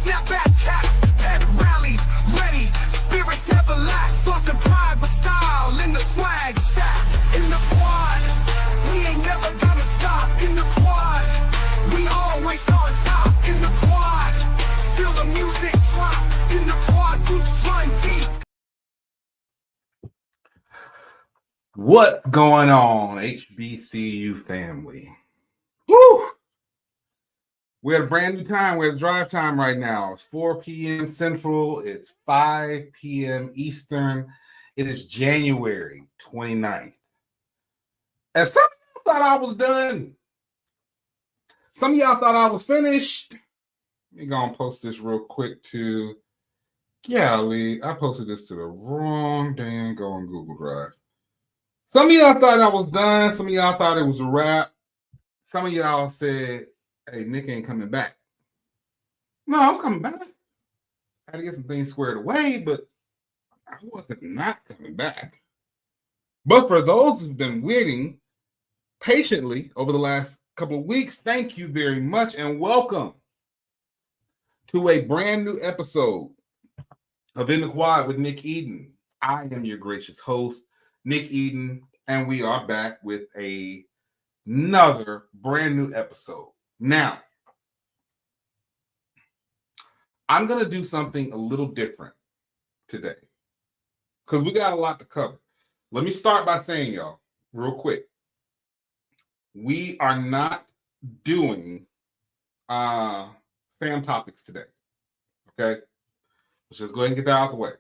snapback caps, pep rallies, ready, spirits never lack, force and pride with style, in the swag, sack, in the quad, we ain't never gonna stop, in the quad, we always on top, in the quad, feel the music drop, in the quad, roots run deep. What's going on, HBCU family? Woo! We're at a brand new time. We're at drive time right now. It's 4 p.m. Central. It's 5 p.m. Eastern. It is January 29th. And some of y'all thought I was done. Some of y'all thought I was finished. Let me go and post this real quick to Golly. I posted this to the wrong damn on Google Drive. Some of y'all thought I was done. Some of y'all thought it was a wrap. Some of y'all said, hey, Nick ain't coming back. No, I was coming back. I had to get some things squared away, but I wasn't not coming back. But for those who've been waiting patiently over the last couple of weeks, thank you very much and welcome to a brand new episode of In the Quad with Nick Eden. I am your gracious host, Nick Eden, and we are back with another brand new episode. Now, I'm going to do something a little different today because we got a lot to cover. Let me start by saying, y'all, real quick, we are not doing fam topics today, okay? Let's just go ahead and get that out of the way.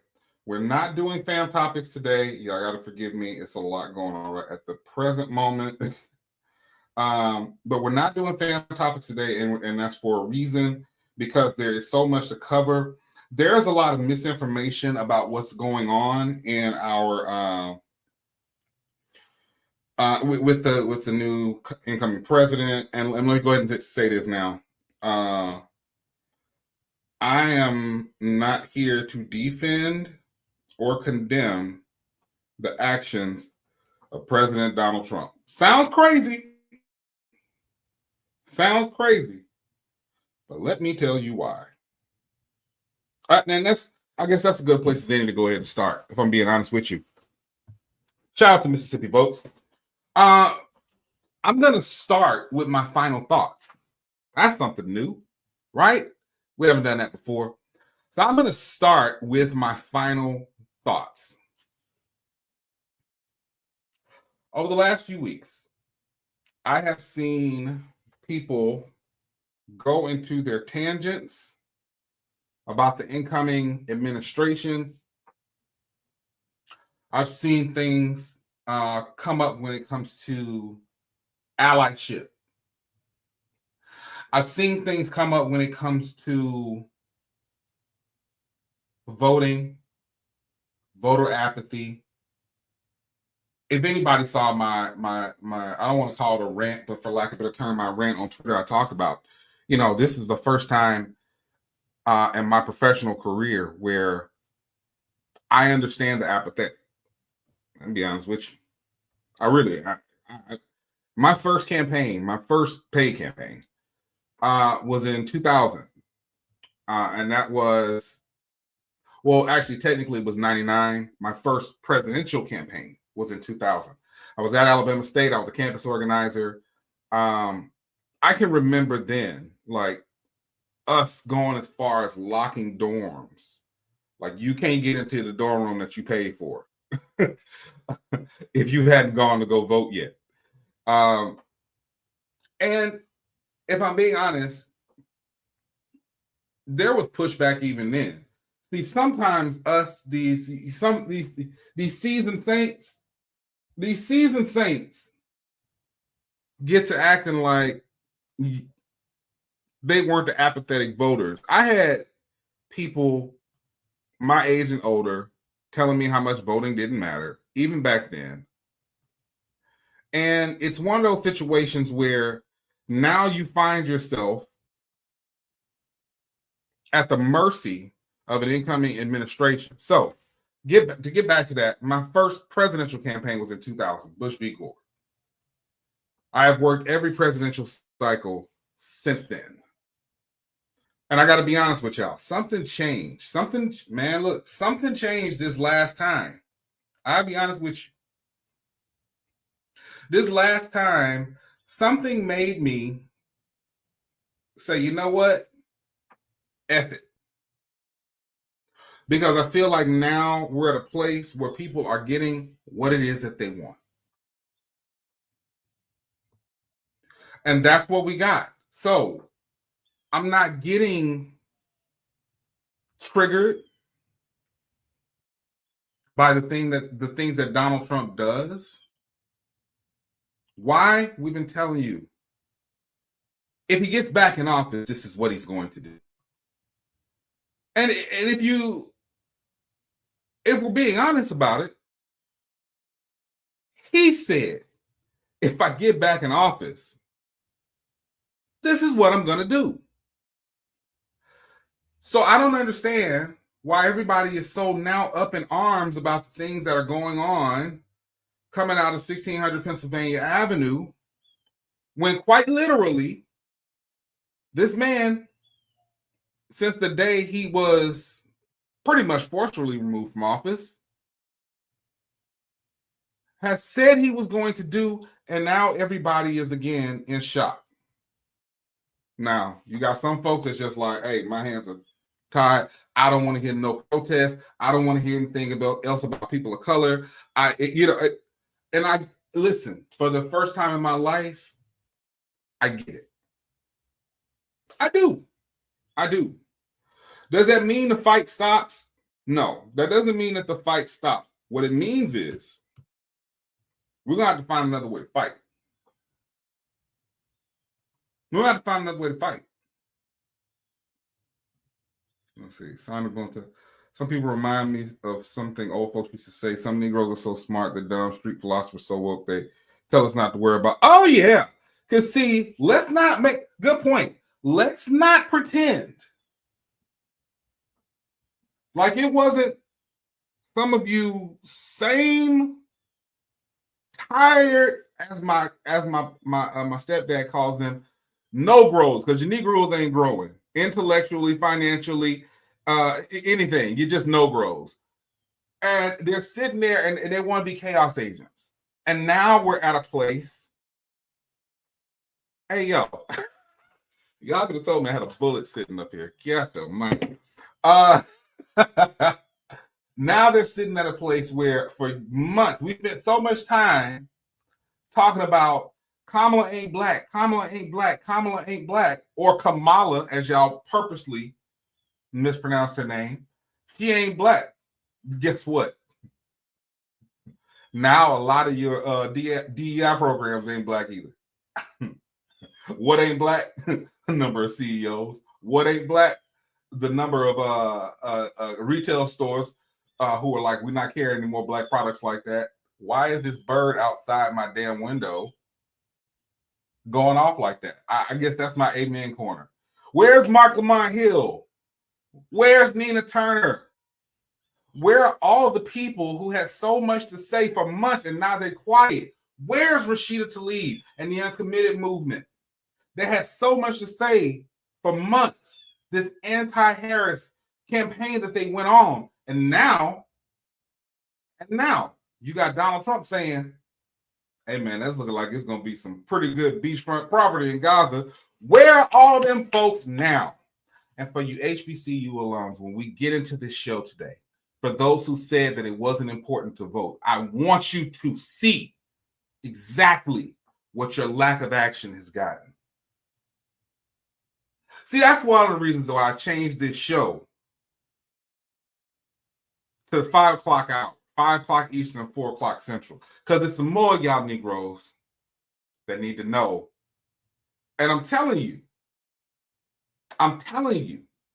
We're not doing fam topics today. Y'all got to forgive me. It's a lot going on right at the present moment. But we're not doing fam topics today, and that's for a reason, because there is so much to cover. There's a lot of misinformation about what's going on in our with the new incoming president. And let me go ahead and say this now. I am not here to defend or condemn the actions of President Donald Trump. Sounds crazy. But let me tell you why. And I guess that's a good place as any to go ahead and start, if I'm being honest with you. Shout out to Mississippi folks. I'm going to start with my final thoughts. That's something new, right? We haven't done that before. So I'm going to start with my final thoughts. Over the last few weeks, I have seen people go into their tangents about the incoming administration. I've seen things come up when it comes to allyship. I've seen things come up when it comes to voting, voter apathy. If anybody saw my I don't want to call it a rant, but for lack of a better term, my rant on Twitter, I talked about, this is the first time in my professional career where I understand the apathetic. I'll be honest with you. My first campaign, my first paid campaign, was in 2000. And that was, well, actually, technically it was 99. My first presidential campaign was in 2000. I was at Alabama State. I was a campus organizer. I can remember then, like, us going as far as locking dorms. Like, you can't get into the dorm room that you paid for if you hadn't gone to go vote yet. And if I'm being honest, there was pushback even then. See, sometimes these seasoned saints get to acting like they weren't the apathetic voters. I had people my age and older telling me how much voting didn't matter, even back then. And it's one of those situations where now you find yourself at the mercy of an incoming administration. So, to get back to that, my first presidential campaign was in 2000, Bush v. Gore. I have worked every presidential cycle since then. And I got to be honest with y'all. Something changed. Something changed this last time. I'll be honest with you. This last time, something made me say, you know what? F it. Because I feel like now we're at a place where people are getting what it is that they want. And that's what we got. So I'm not getting triggered by the things that Donald Trump does. Why? We've been telling you. If he gets back in office, this is what he's going to do. And if we're being honest about it, he said, if I get back in office, this is what I'm going to do. So I don't understand why everybody is so now up in arms about the things that are going on coming out of 1600 Pennsylvania Avenue, when quite literally, this man, since the day he was pretty much forcefully removed from office, has said he was going to do, and now everybody is again in shock. Now, you got some folks that's just like, hey, my hands are tied. I don't want to hear no protests. I don't want to hear anything else about people of color. And I listen, for the first time in my life, I get it. I do. Does that mean the fight stops? No, that doesn't mean that the fight stops. What it means is we're going to have to find another way to fight. Let's see. Some people remind me of something old folks used to say. Some Negroes are so smart, the dumb street philosophers so woke, they tell us not to worry about. Oh, yeah. Because, see, let's not make, good point. Let's not pretend like it wasn't some of you same tired, as my stepdad calls them, no grows, because your Negroes ain't growing intellectually, financially, anything. You just no grows. And they're sitting there and they want to be chaos agents. And now we're at a place. Hey, yo, y'all could have told me I had a bullet sitting up here. Get the money. Now they're sitting at a place where for months we've spent so much time talking about Kamala ain't black, or Kamala, as y'all purposely mispronounced her name. She ain't black. Guess what? Now a lot of your DEI programs ain't black either. What ain't black? The number of CEOs. What ain't black? The number of retail stores who are like, we're not carrying any more black products like that. Why is this bird outside my damn window going off like that? I guess that's my amen corner. Where's Mark Lamont Hill? Where's Nina Turner? Where are all the people who had so much to say for months and now they're quiet? Where's Rashida Tlaib and the uncommitted movement? They had so much to say for months, this anti-Harris campaign that they went on. And now you got Donald Trump saying, hey, man, that's looking like it's going to be some pretty good beachfront property in Gaza. Where are all them folks now? And for you HBCU alums, when we get into this show today, for those who said that it wasn't important to vote, I want you to see exactly what your lack of action has gotten. See, that's one of the reasons why I changed this show to the 5 o'clock hour, 5 o'clock Eastern, 4 o'clock Central, because it's some more of y'all Negroes that need to know. And I'm telling you,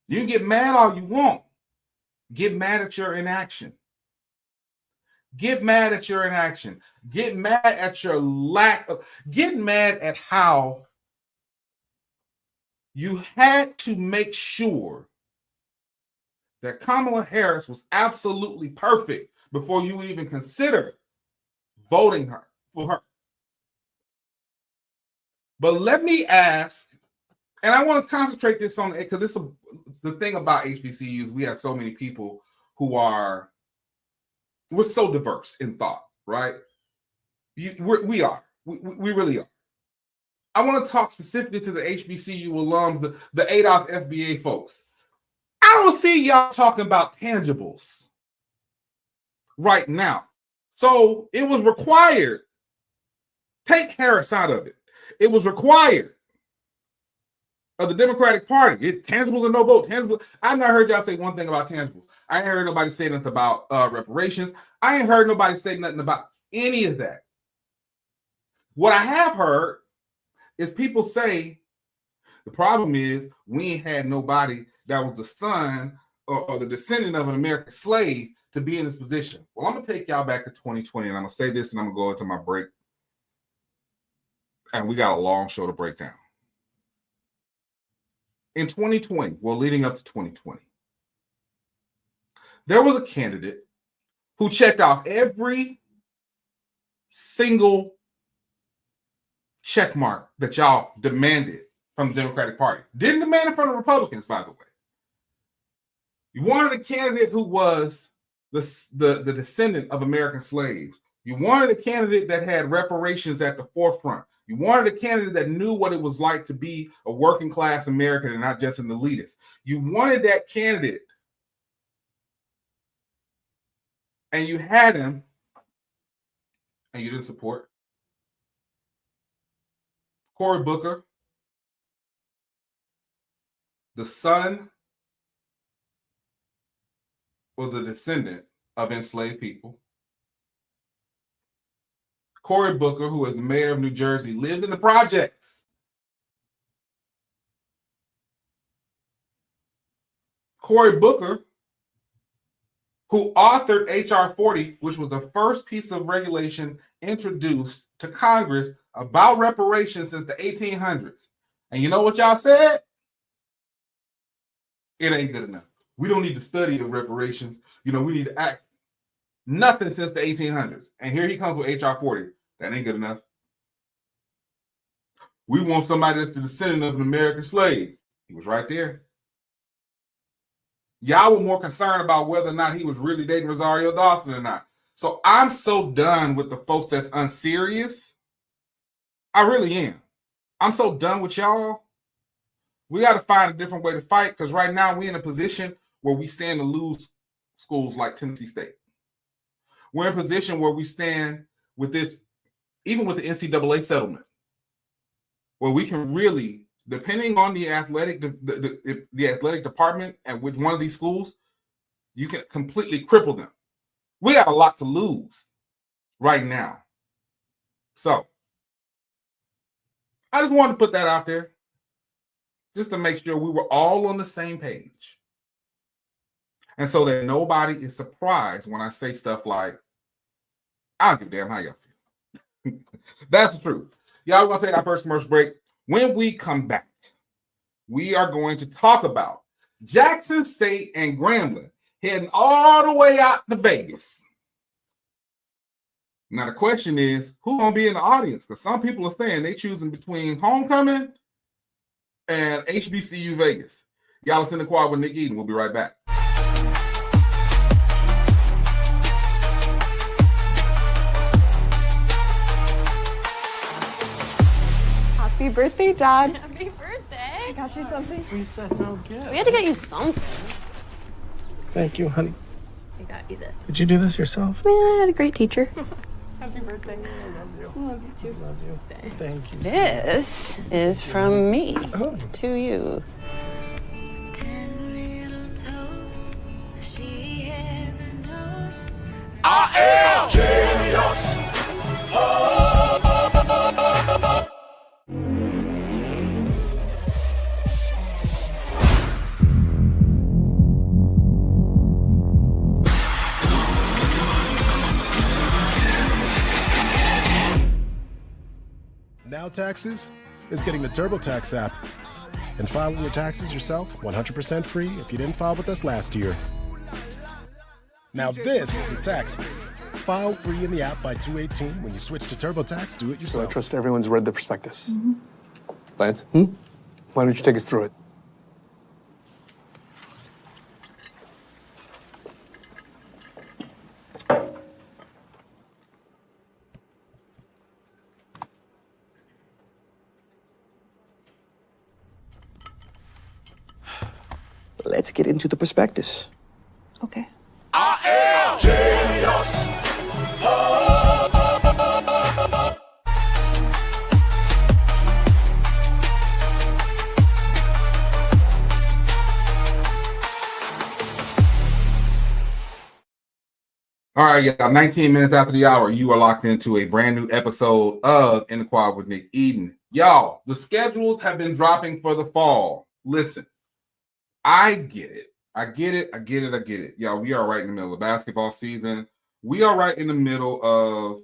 you can get mad all you want. Get mad at your inaction. Get mad at your inaction. Get mad at your lack of, get mad at how you had to make sure that Kamala Harris was absolutely perfect before you would even consider voting for her. But let me ask And I want to concentrate this on it because the thing about HBCUs, we have so many people who we're so diverse in thought, right? We really are. I want to talk specifically to the HBCU alums, the Adolph FBA folks. I don't see y'all talking about tangibles right now. So it was required. Take Harris out of it. It was required of the Democratic Party. Tangibles or no vote. Tangibles. I've not heard y'all say one thing about tangibles. I ain't heard nobody say nothing about reparations. I ain't heard nobody say nothing about any of that. What I have heard is people say the problem is we ain't had nobody that was the son or the descendant of an American slave to be in this position. Well, I'm going to take y'all back to 2020, and I'm going to say this, and I'm going to go into my break. And we got a long show to break down. In 2020, well, leading up to 2020, there was a candidate who checked off every single check mark that y'all demanded from the Democratic Party. Didn't demand it from the Republicans, by the way. You wanted a candidate who was the descendant of American slaves. You wanted a candidate that had reparations at the forefront. You wanted a candidate that knew what it was like to be a working class American and not just an elitist. You wanted that candidate. And you had him, and you didn't support Cory Booker, the son or the descendant of enslaved people. Cory Booker, who is the mayor of New Jersey, lived in the projects. Cory Booker, who authored H.R. 40, which was the first piece of regulation introduced to Congress about reparations since the 1800s. And you know what y'all said? It ain't good enough. We don't need to study the reparations. We need to act. Nothing since the 1800s. And here he comes with H.R. 40. That ain't good enough. We want somebody that's the descendant of an American slave. He was right there. Y'all were more concerned about whether or not he was really dating Rosario Dawson or not. So I'm so done with the folks that's unserious. I really am. I'm so done with y'all. We got to find a different way to fight because right now we're in a position where we stand to lose schools like Tennessee State. We're in a position where we stand with this, even with the NCAA settlement, where we can really, depending on the athletic department at which one of these schools, you can completely cripple them. We got a lot to lose right now. So I just wanted to put that out there just to make sure we were all on the same page. And so that nobody is surprised when I say stuff like, I don't give a damn how y'all feel. That's the truth. Y'all, we're going to take our first commercial break. When we come back, we are going to talk about Jackson State and Grambling heading all the way out to Vegas. Now, the question is, who's going to be in the audience? Because some people are saying they're choosing between Homecoming and HBCU Vegas. Y'all listen to Quad with Nick Eden. We'll be right back. Happy birthday, Dad. Happy birthday. I got you something. We said no gift. We had to get you something. Thank you, honey. I got you this. Did you do this yourself? Yeah, I had a great teacher. Happy birthday. I love you. I love you too. Love you. Thank you. This is from me to you. I am genius. Now Taxes is getting the TurboTax app and filing your taxes yourself 100% free if you didn't file with us last year. Now this is taxes. File free in the app by 2/18. When you switch to TurboTax, do it So I yourself. trust everyone's read the prospectus. Lance? Why don't you take us through it? Let's get into the prospectus. Okay. All right, yeah, 19 minutes after the hour, you are locked into a brand new episode of In the Quad with Nick Eden. Y'all, the schedules have been dropping for the fall. Listen, I get it. I get it. Y'all, we are right in the middle of basketball season. We are right in the middle of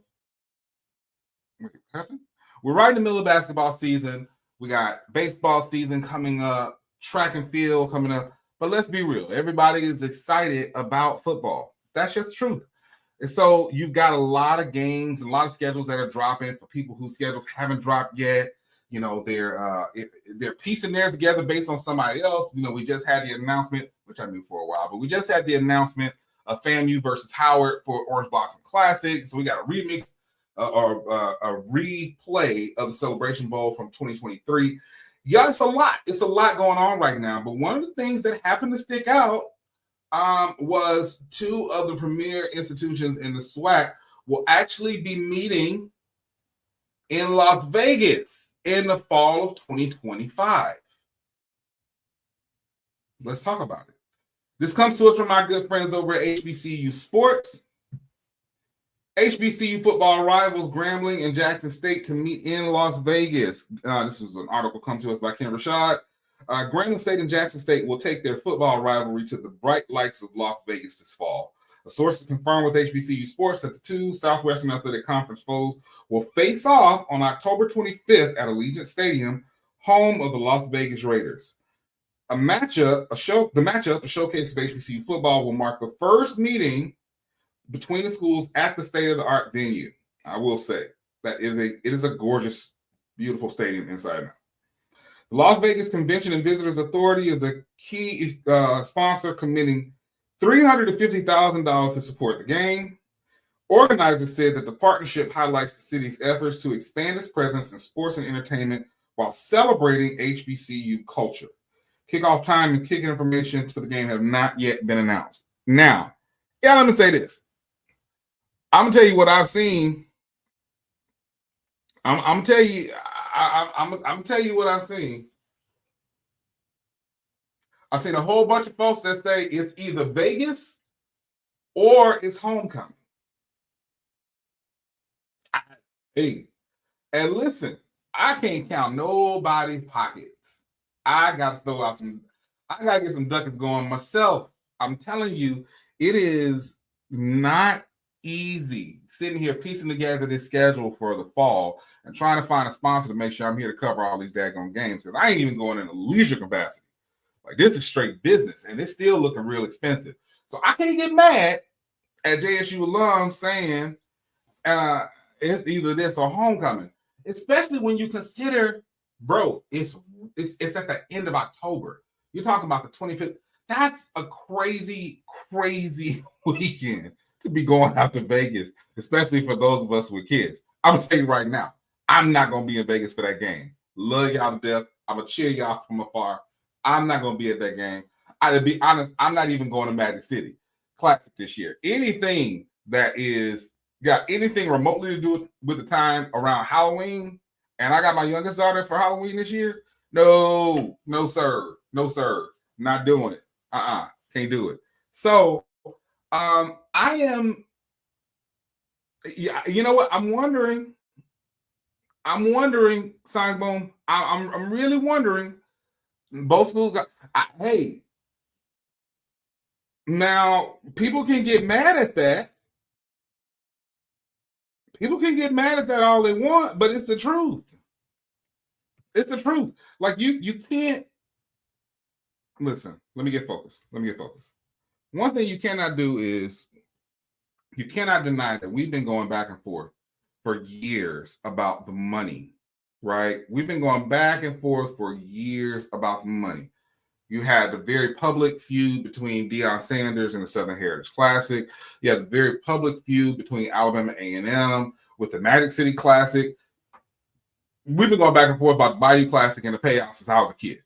We're right in the middle of basketball season. We got baseball season coming up, track and field coming up. But let's be real. Everybody is excited about football. That's just the truth. And so you've got a lot of games, a lot of schedules that are dropping for people whose schedules haven't dropped yet. You know, they're piecing theirs together based on somebody else. You know, we just had the announcement, which I knew for a while, but we just had the announcement of FAMU versus Howard for Orange Blossom Classic. So we got a remix or a replay of the Celebration Bowl from 2023. Yeah, it's a lot. It's a lot going on right now. But one of the things that happened to stick out was two of the premier institutions in the SWAC will actually be meeting in Las Vegas in the fall of 2025. Let's talk about it. This comes to us from my good friends over at HBCU Sports. HBCU football rivals Grambling and Jackson State to meet in Las Vegas. This was an article come to us by Ken Rashad. Grambling State and Jackson State will take their football rivalry to the bright lights of Las Vegas this fall. A source has confirmed with HBCU Sports that the two Southwestern Athletic Conference foes will face off on October 25th at Allegiant Stadium, home of the Las Vegas Raiders. The matchup, the showcase of HBCU football, will mark the first meeting between the schools at the state-of-the-art venue. I will say that it is a gorgeous, beautiful stadium inside and out. The Las Vegas Convention and Visitors Authority is a key sponsor, committing $350,000 to support the game. Organizers said that the partnership highlights the city's efforts to expand its presence in sports and entertainment while celebrating HBCU culture. Kickoff time and kicking information for the game have not yet been announced. Now, let me say this. I'm gonna tell you what I've seen. I'm gonna tell you what I've seen. I've seen a whole bunch of folks that say it's either Vegas or it's homecoming. Hey, and listen, I can't count nobody's pockets. I gotta get some ducats going myself. I'm telling you, it is not easy sitting here piecing together this schedule for the fall and trying to find a sponsor to make sure I'm here to cover all these daggone games, because I ain't even going in a leisure capacity. Like, this is straight business, and it's still looking real expensive. So I can't get mad at JSU alums saying it's either this or homecoming, especially when you consider, bro, it's at the end of October. You're talking about the 25th. That's a crazy, crazy weekend to be going out to Vegas, especially for those of us with kids. I'm gonna tell you right now, I'm not gonna be in Vegas for that game. Love y'all to death. I'm gonna cheer y'all from afar. I'm not gonna be at that game. To be honest, I'm not even going to Magic City Classic this year. Anything that is got anything remotely to do with the time around Halloween, and I got my youngest daughter for Halloween this year. No, sir, not doing it. Can't do it. So, I am. Yeah, you know what? I'm wondering. Sign Boom. I'm really wondering. Both schools got. Hey, now people can get mad at that. People can get mad at that all they want, but it's the truth. It's the truth. Like, you can't. Listen, let me get focused. One thing you cannot do is you cannot deny that we've been going back and forth for years about the money right? We've been going back and forth for years about money. You had the very public feud between Deion Sanders and the Southern Heritage Classic. You had the very public feud between Alabama A&M with the Magic City Classic. We've been going back and forth about the Bayou Classic and the payout since I was a kid.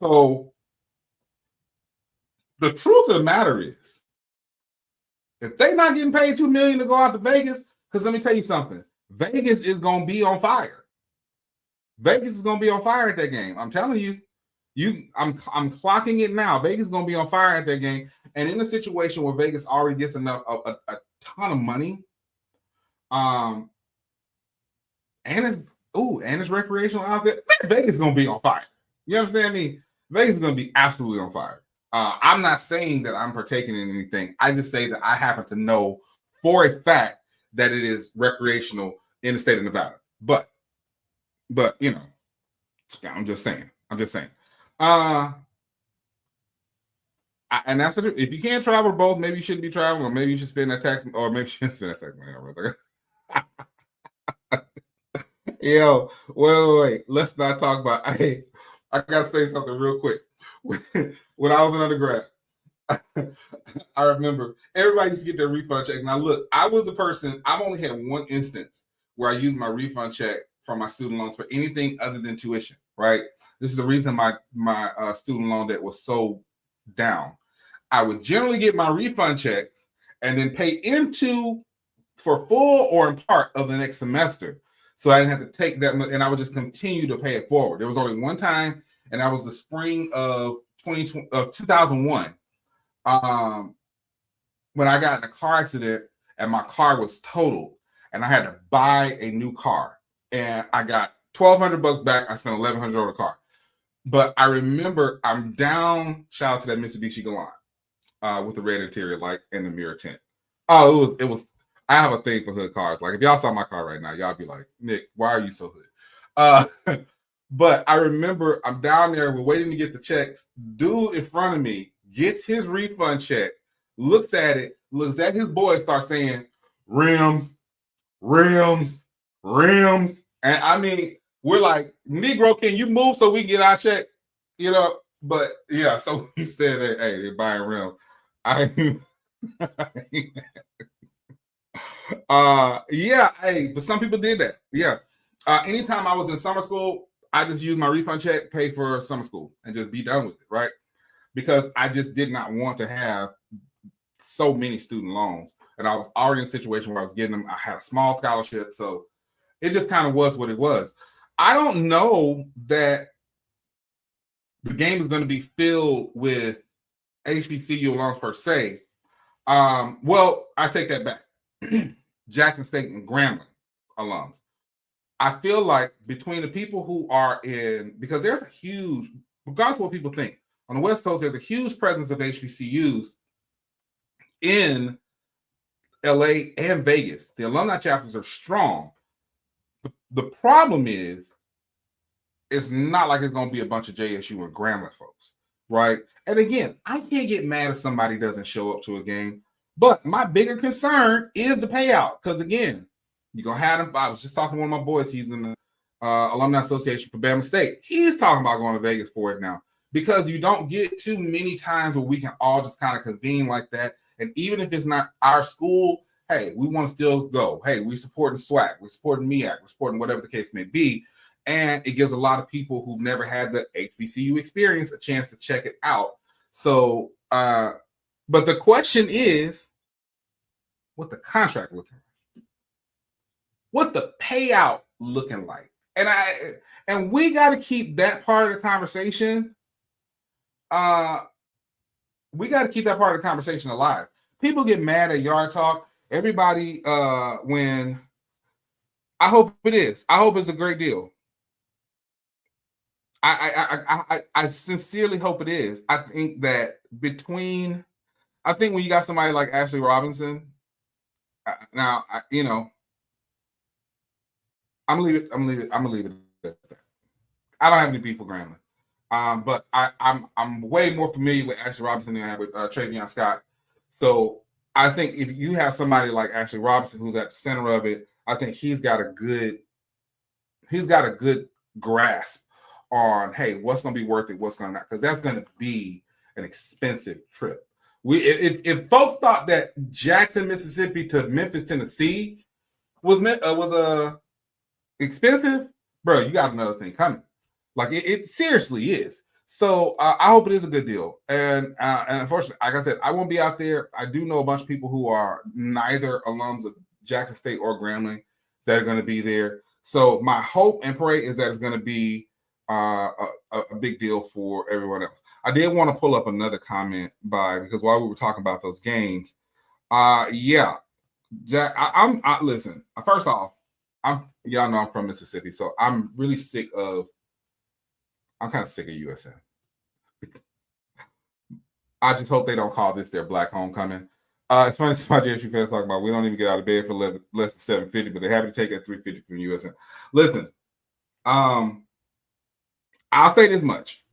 So the truth of the matter is, if they're not getting paid $2 million to go out to Vegas, because let me tell you something, Vegas is going to be on fire. Vegas is going to be on fire at that game. I'm telling you. I'm clocking it now. Vegas is going to be on fire at that game. And in a situation where Vegas already gets enough a ton of money, and it's recreational out there, Vegas is going to be on fire. You understand me? Vegas is going to be absolutely on fire. I'm not saying that I'm partaking in anything. I just say that I happen to know for a fact that it is recreational in the state of Nevada. But you know, I'm just saying. And that's the, if you can't travel both, maybe you shouldn't be traveling, or maybe you should spend that tax, or maybe you shouldn't spend that tax money. Yo, wait. Let's not talk about. I gotta say something real quick. When I was an undergrad, I remember everybody used to get their refund check. Now, look, I was the person. I've only had one instance where I used my refund check for my student loans for anything other than tuition. Right. This is the reason my student loan debt was so down. I would generally get my refund checks and then pay into for full or in part of the next semester. So I didn't have to take that much, and I would just continue to pay it forward. There was only one time, and that was the spring of 2001, when I got in a car accident and my car was totaled, and I had to buy a new car, and I got $1,200 back. I spent $1,100 on the car. But I remember I'm down, shout out to that Mitsubishi Galant with the red interior light and the mirror tint. Oh, it was. I have a thing for hood cars. Like if y'all saw my car right now, y'all be like, Nick, why are you so hood? But I remember I'm down there, we're waiting to get the checks. Dude in front of me gets his refund check, looks at it, looks at his boy, starts saying, rims. And I mean, we're like, Negro, can you move so we can get our check? You know, but yeah, so he said, hey, they're buying rims. But some people did that. Yeah. Anytime I was in summer school, I just used my refund check, pay for summer school, and just be done with it, right? Because I just did not want to have so many student loans. And I was already in a situation where I was getting them. I had a small scholarship, so it just kind of was what it was. I don't know that the game is going to be filled with HBCU alums per se. Well, I take that back. Jackson State and Grambling alums. I feel like between the people who are in, because there's a huge, regardless of what people think, on the West Coast, there's a huge presence of HBCUs in LA and Vegas. The alumni chapters are strong. The problem is, it's not like it's going to be a bunch of JSU and Grambling folks, right? And again, I can't get mad if somebody doesn't show up to a game, but my bigger concern is the payout. Because again, you're going to have them. I was just talking to one of my boys. He's in the Alumni Association for Bama State. He's talking about going to Vegas for it now, because you don't get too many times where we can all just kind of convene like that. And even if it's not our school, hey, we want to still go. Hey, we're supporting SWAC, we're supporting MEAC, we're supporting whatever the case may be. And it gives a lot of people who've never had the HBCU experience a chance to check it out. So, but the question is, what the contract looking like? What the payout looking like? And we got to keep that part of the conversation. We got to keep that part of the conversation alive. People get mad at Yard Talk. Everybody, when I hope it is. I hope it's a great deal. I sincerely hope it is. I think that when you got somebody like Ashley Robinson, now I'm gonna leave it at that. I don't have any beef with Grambling, but I'm way more familiar with Ashley Robinson than I am with Travion Scott. So I think if you have somebody like Ashley Robinson who's at the center of it, I think he's got a good he's got a good grasp on, hey, what's going to be worth it, what's going to not, because that's going to be an expensive trip. If folks thought that Jackson, Mississippi to Memphis, Tennessee was expensive, bro, you got another thing coming. Like it seriously is. So I hope it is a good deal. And unfortunately, like I said, I won't be out there. I do know a bunch of people who are neither alums of Jackson State or Grambling that are going to be there. So my hope and pray is that it's going to be a big deal for everyone else. I did want to pull up another comment because while we were talking about those games, yeah, Jack, listen. First off, y'all know I'm from Mississippi, so I'm really sick of. I'm kind of sick of USM. I just hope they don't call this their black homecoming. It's funny, my JSU fans talking about we don't even get out of bed for less than $750, but they're happy to take that $350 from USM. Listen, I'll say this much: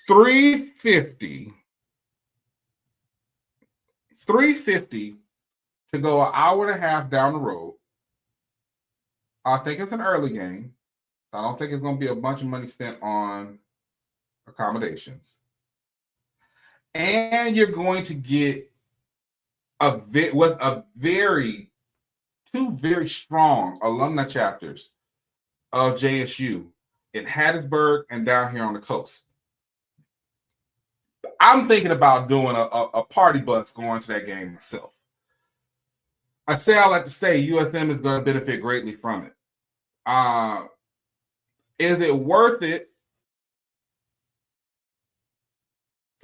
$350 to go an hour and a half down the road. I think it's an early game. I don't think it's going to be a bunch of money spent on accommodations. And you're going to get two very strong alumni chapters of JSU in Hattiesburg and down here on the coast. I'm thinking about doing a party bus going to that game myself. I like to say USM is going to benefit greatly from it. Is it worth it?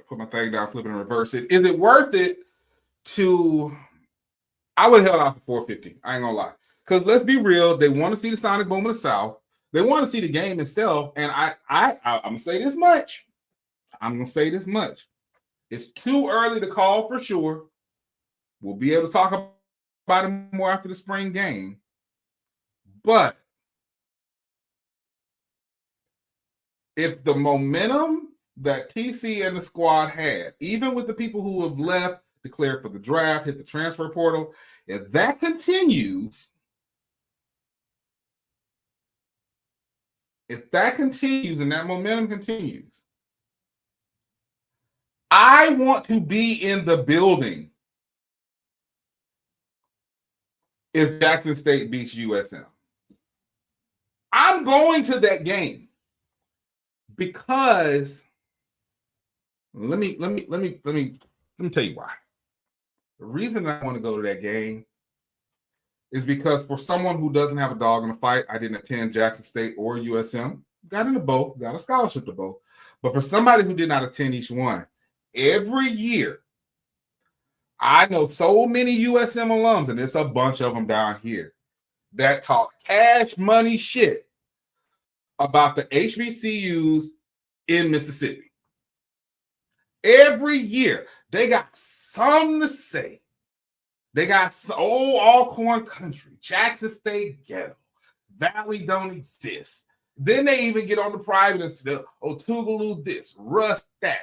Put my thing down, flip it and reverse it. Is it worth it to? I would have held out for $450. I ain't gonna lie, because let's be real. They want to see the Sonic Boom of the South. They want to see the game itself. And I'm gonna say this much. It's too early to call for sure. We'll be able to talk about it more after the spring game. But if the momentum that TC and the squad had, even with the people who have left, declared for the draft, hit the transfer portal, if that continues, and that momentum continues, I want to be in the building if Jackson State beats USM. I'm going to that game because let me tell you why. The reason I want to go to that game is because for someone who doesn't have a dog in the fight, I didn't attend Jackson State or USM, got into both, got a scholarship to both. But for somebody who did not attend each one, every year, I know so many USM alums, and there's a bunch of them down here, that talk cash money shit about the HBCUs in Mississippi. Every year, they got something to say. They got Alcorn Country, Jackson State Ghetto, Valley don't exist. Then they even get on the private and say, Tougaloo this, Russ that.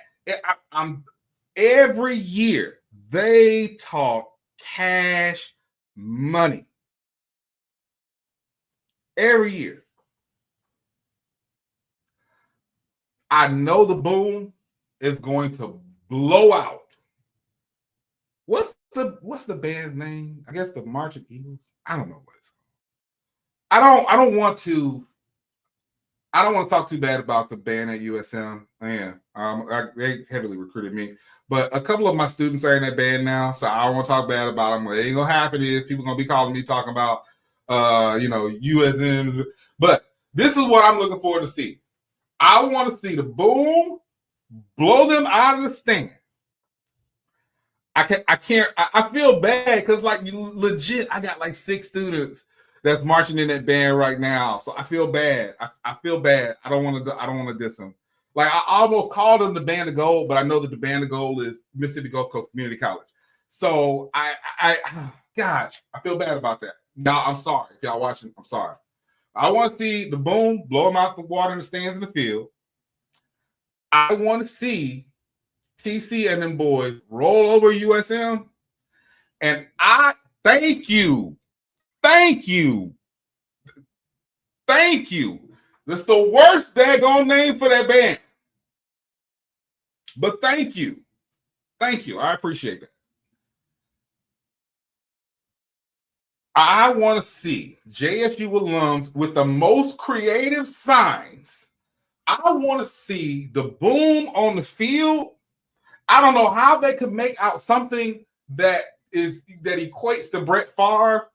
Every year, they talk cash money. Every year. I know the boom is going to blow out. What's the band's name? I guess the Marching Eagles. I don't know what it's called. I don't want to talk too bad about the band at USM. Man, they heavily recruited me, but a couple of my students are in that band now, so I don't want to talk bad about them. What ain't gonna happen is people gonna be calling me talking about USM. But this is what I'm looking forward to see. I want to see the boom blow them out of the stand. I feel bad because legit, I got like 6 students that's marching in that band right now. So I feel bad. I feel bad. I don't want to diss them. Like I almost called them the Band of Gold, but I know that the Band of Gold is Mississippi Gulf Coast Community College. So gosh, I feel bad about that. Now I'm sorry if y'all watching. I'm sorry. I want to see the boom blow them out the water in the stands in the field. I want to see TC and them boys roll over USM. And I thank you Thank you. That's the worst daggone name for that band. But thank you. Thank you. I appreciate that. I want to see JSU alums with the most creative signs. I want to see the boom on the field. I don't know how they could make out something that equates to Brett Favre.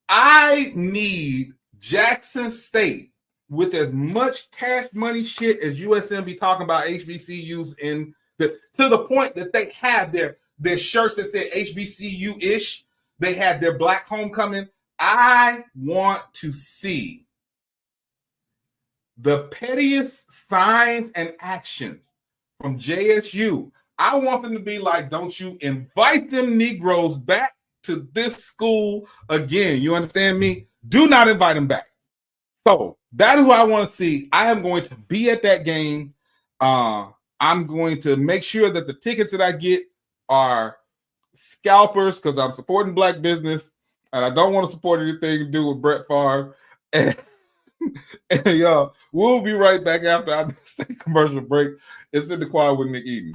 I need Jackson State with as much cash money shit as USM be talking about HBCUs to the point that they have their shirts that said HBCU-ish. They had their black homecoming. I want to see the pettiest signs and actions from JSU. I want them to be like, don't you invite them Negroes back to this school again. You understand me? Do not invite them back. So that is what I want to see. I am going to be at that game. I'm going to make sure that the tickets that I get are scalpers because I'm supporting black business and I don't want to support anything to do with Brett Favre. And y'all, we'll be right back after our commercial break. It's In the Choir with Nick Eden.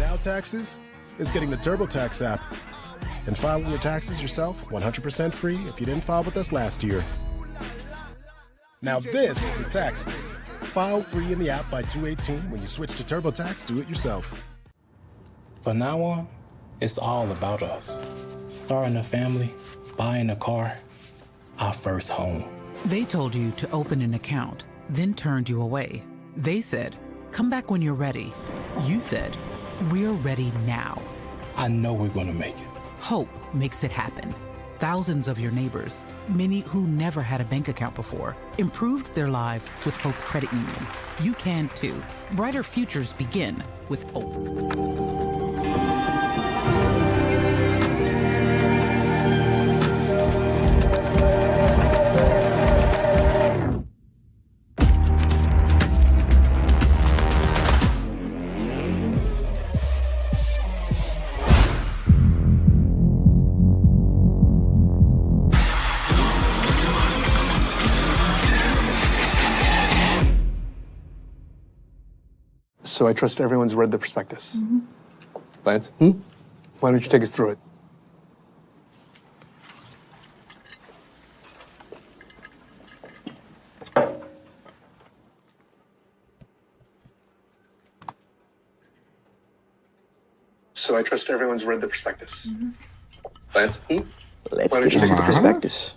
Now Taxes is getting the TurboTax app and filing your taxes yourself 100% free if you didn't file with us last year. Now this is Taxes. File free in the app by 2/18 when you switch to TurboTax Do It Yourself. From now on, it's all about us. Starting a family, buying a car, our first home. They told you to open an account, then turned you away. They said, come back when you're ready. You said, we're ready now. I know we're going to make it. Hope makes it happen. Thousands of your neighbors, many who never had a bank account before, improved their lives with Hope Credit Union. You can too. Brighter futures begin with Hope. So I trust everyone's read the prospectus. Mm-hmm. Lance? Why don't you take us through it? So I trust everyone's read the prospectus. Mm-hmm. Lance? Let's Why don't get you into take the us prospectus.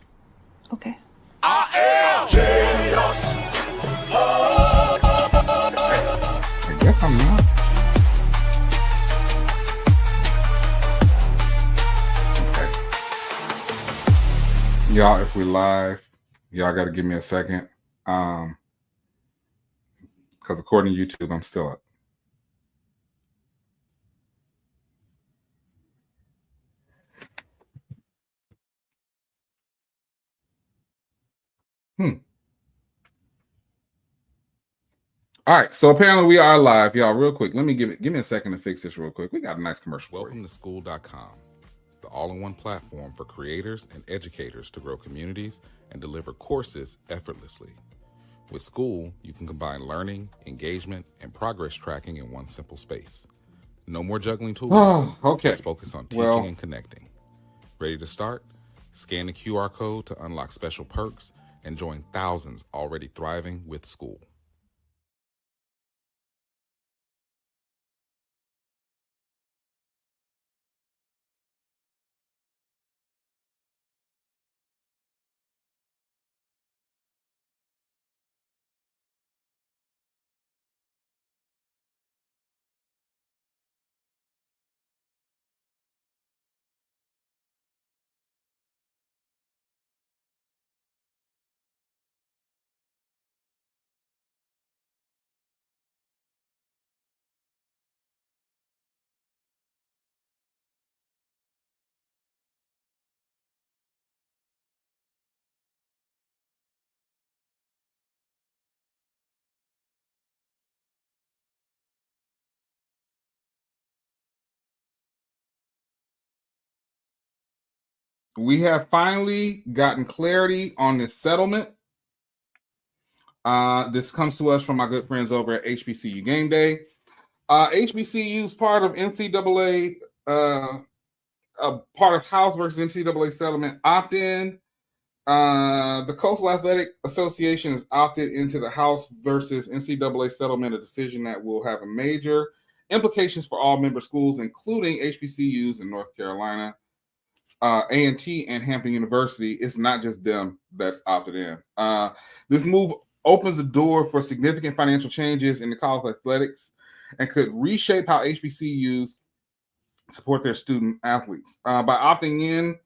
Okay. I guess I'm not. Okay. Y'all, if we live, y'all got to give me a second. Because according to YouTube, I'm still up. All right, so apparently we are live, y'all. Real quick, let me give me a second to fix this real quick. We got a nice commercial. Welcome to School.com, the all-in-one platform for creators and educators to grow communities and deliver courses effortlessly. With School, you can combine learning, engagement, and progress tracking in one simple space. No more juggling tools. Oh, okay. Just focus on teaching and connecting. Ready to start? Scan the QR code to unlock special perks and join thousands already thriving with School. we have finally gotten clarity on this settlement. This comes to us from my good friends over at HBCU Game Day. HBCUs part of NCAA, part of House versus NCAA settlement opt-in. The Coastal Athletic Association has opted into the House versus NCAA settlement, a decision that will have a major implications for all member schools, including HBCUs in North Carolina, A&T, and Hampton University. It's not just them that's opted in. This move opens the door for significant financial changes in the college athletics and could reshape how HBCUs support their student athletes. By opting in,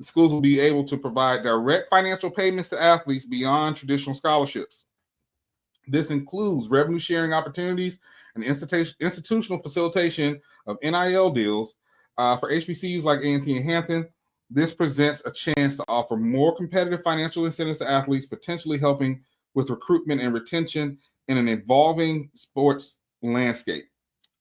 the schools will be able to provide direct financial payments to athletes beyond traditional scholarships. This includes revenue sharing opportunities and institutional facilitation of NIL deals. For HBCUs like A&T and Hampton, this presents a chance to offer more competitive financial incentives to athletes, potentially helping with recruitment and retention in an evolving sports landscape.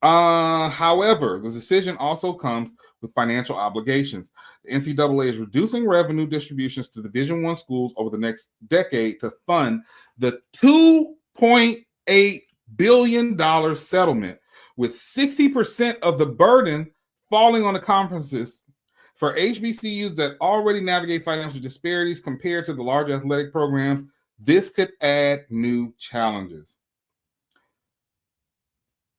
However, the decision also comes with financial obligations. The NCAA is reducing revenue distributions to Division I schools over the next decade to fund the $2.8 billion settlement, with 60% of the burden falling on the conferences. For HBCUs that already navigate financial disparities compared to the large athletic programs, this could add new challenges.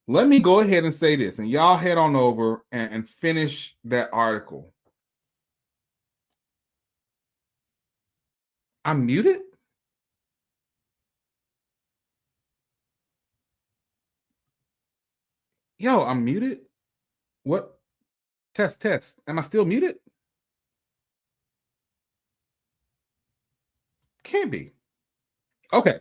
Let me go ahead and say this, and y'all head on over and finish that article. I'm muted? Yo, I'm muted? What? Test. Am I still muted? Can't be. Okay.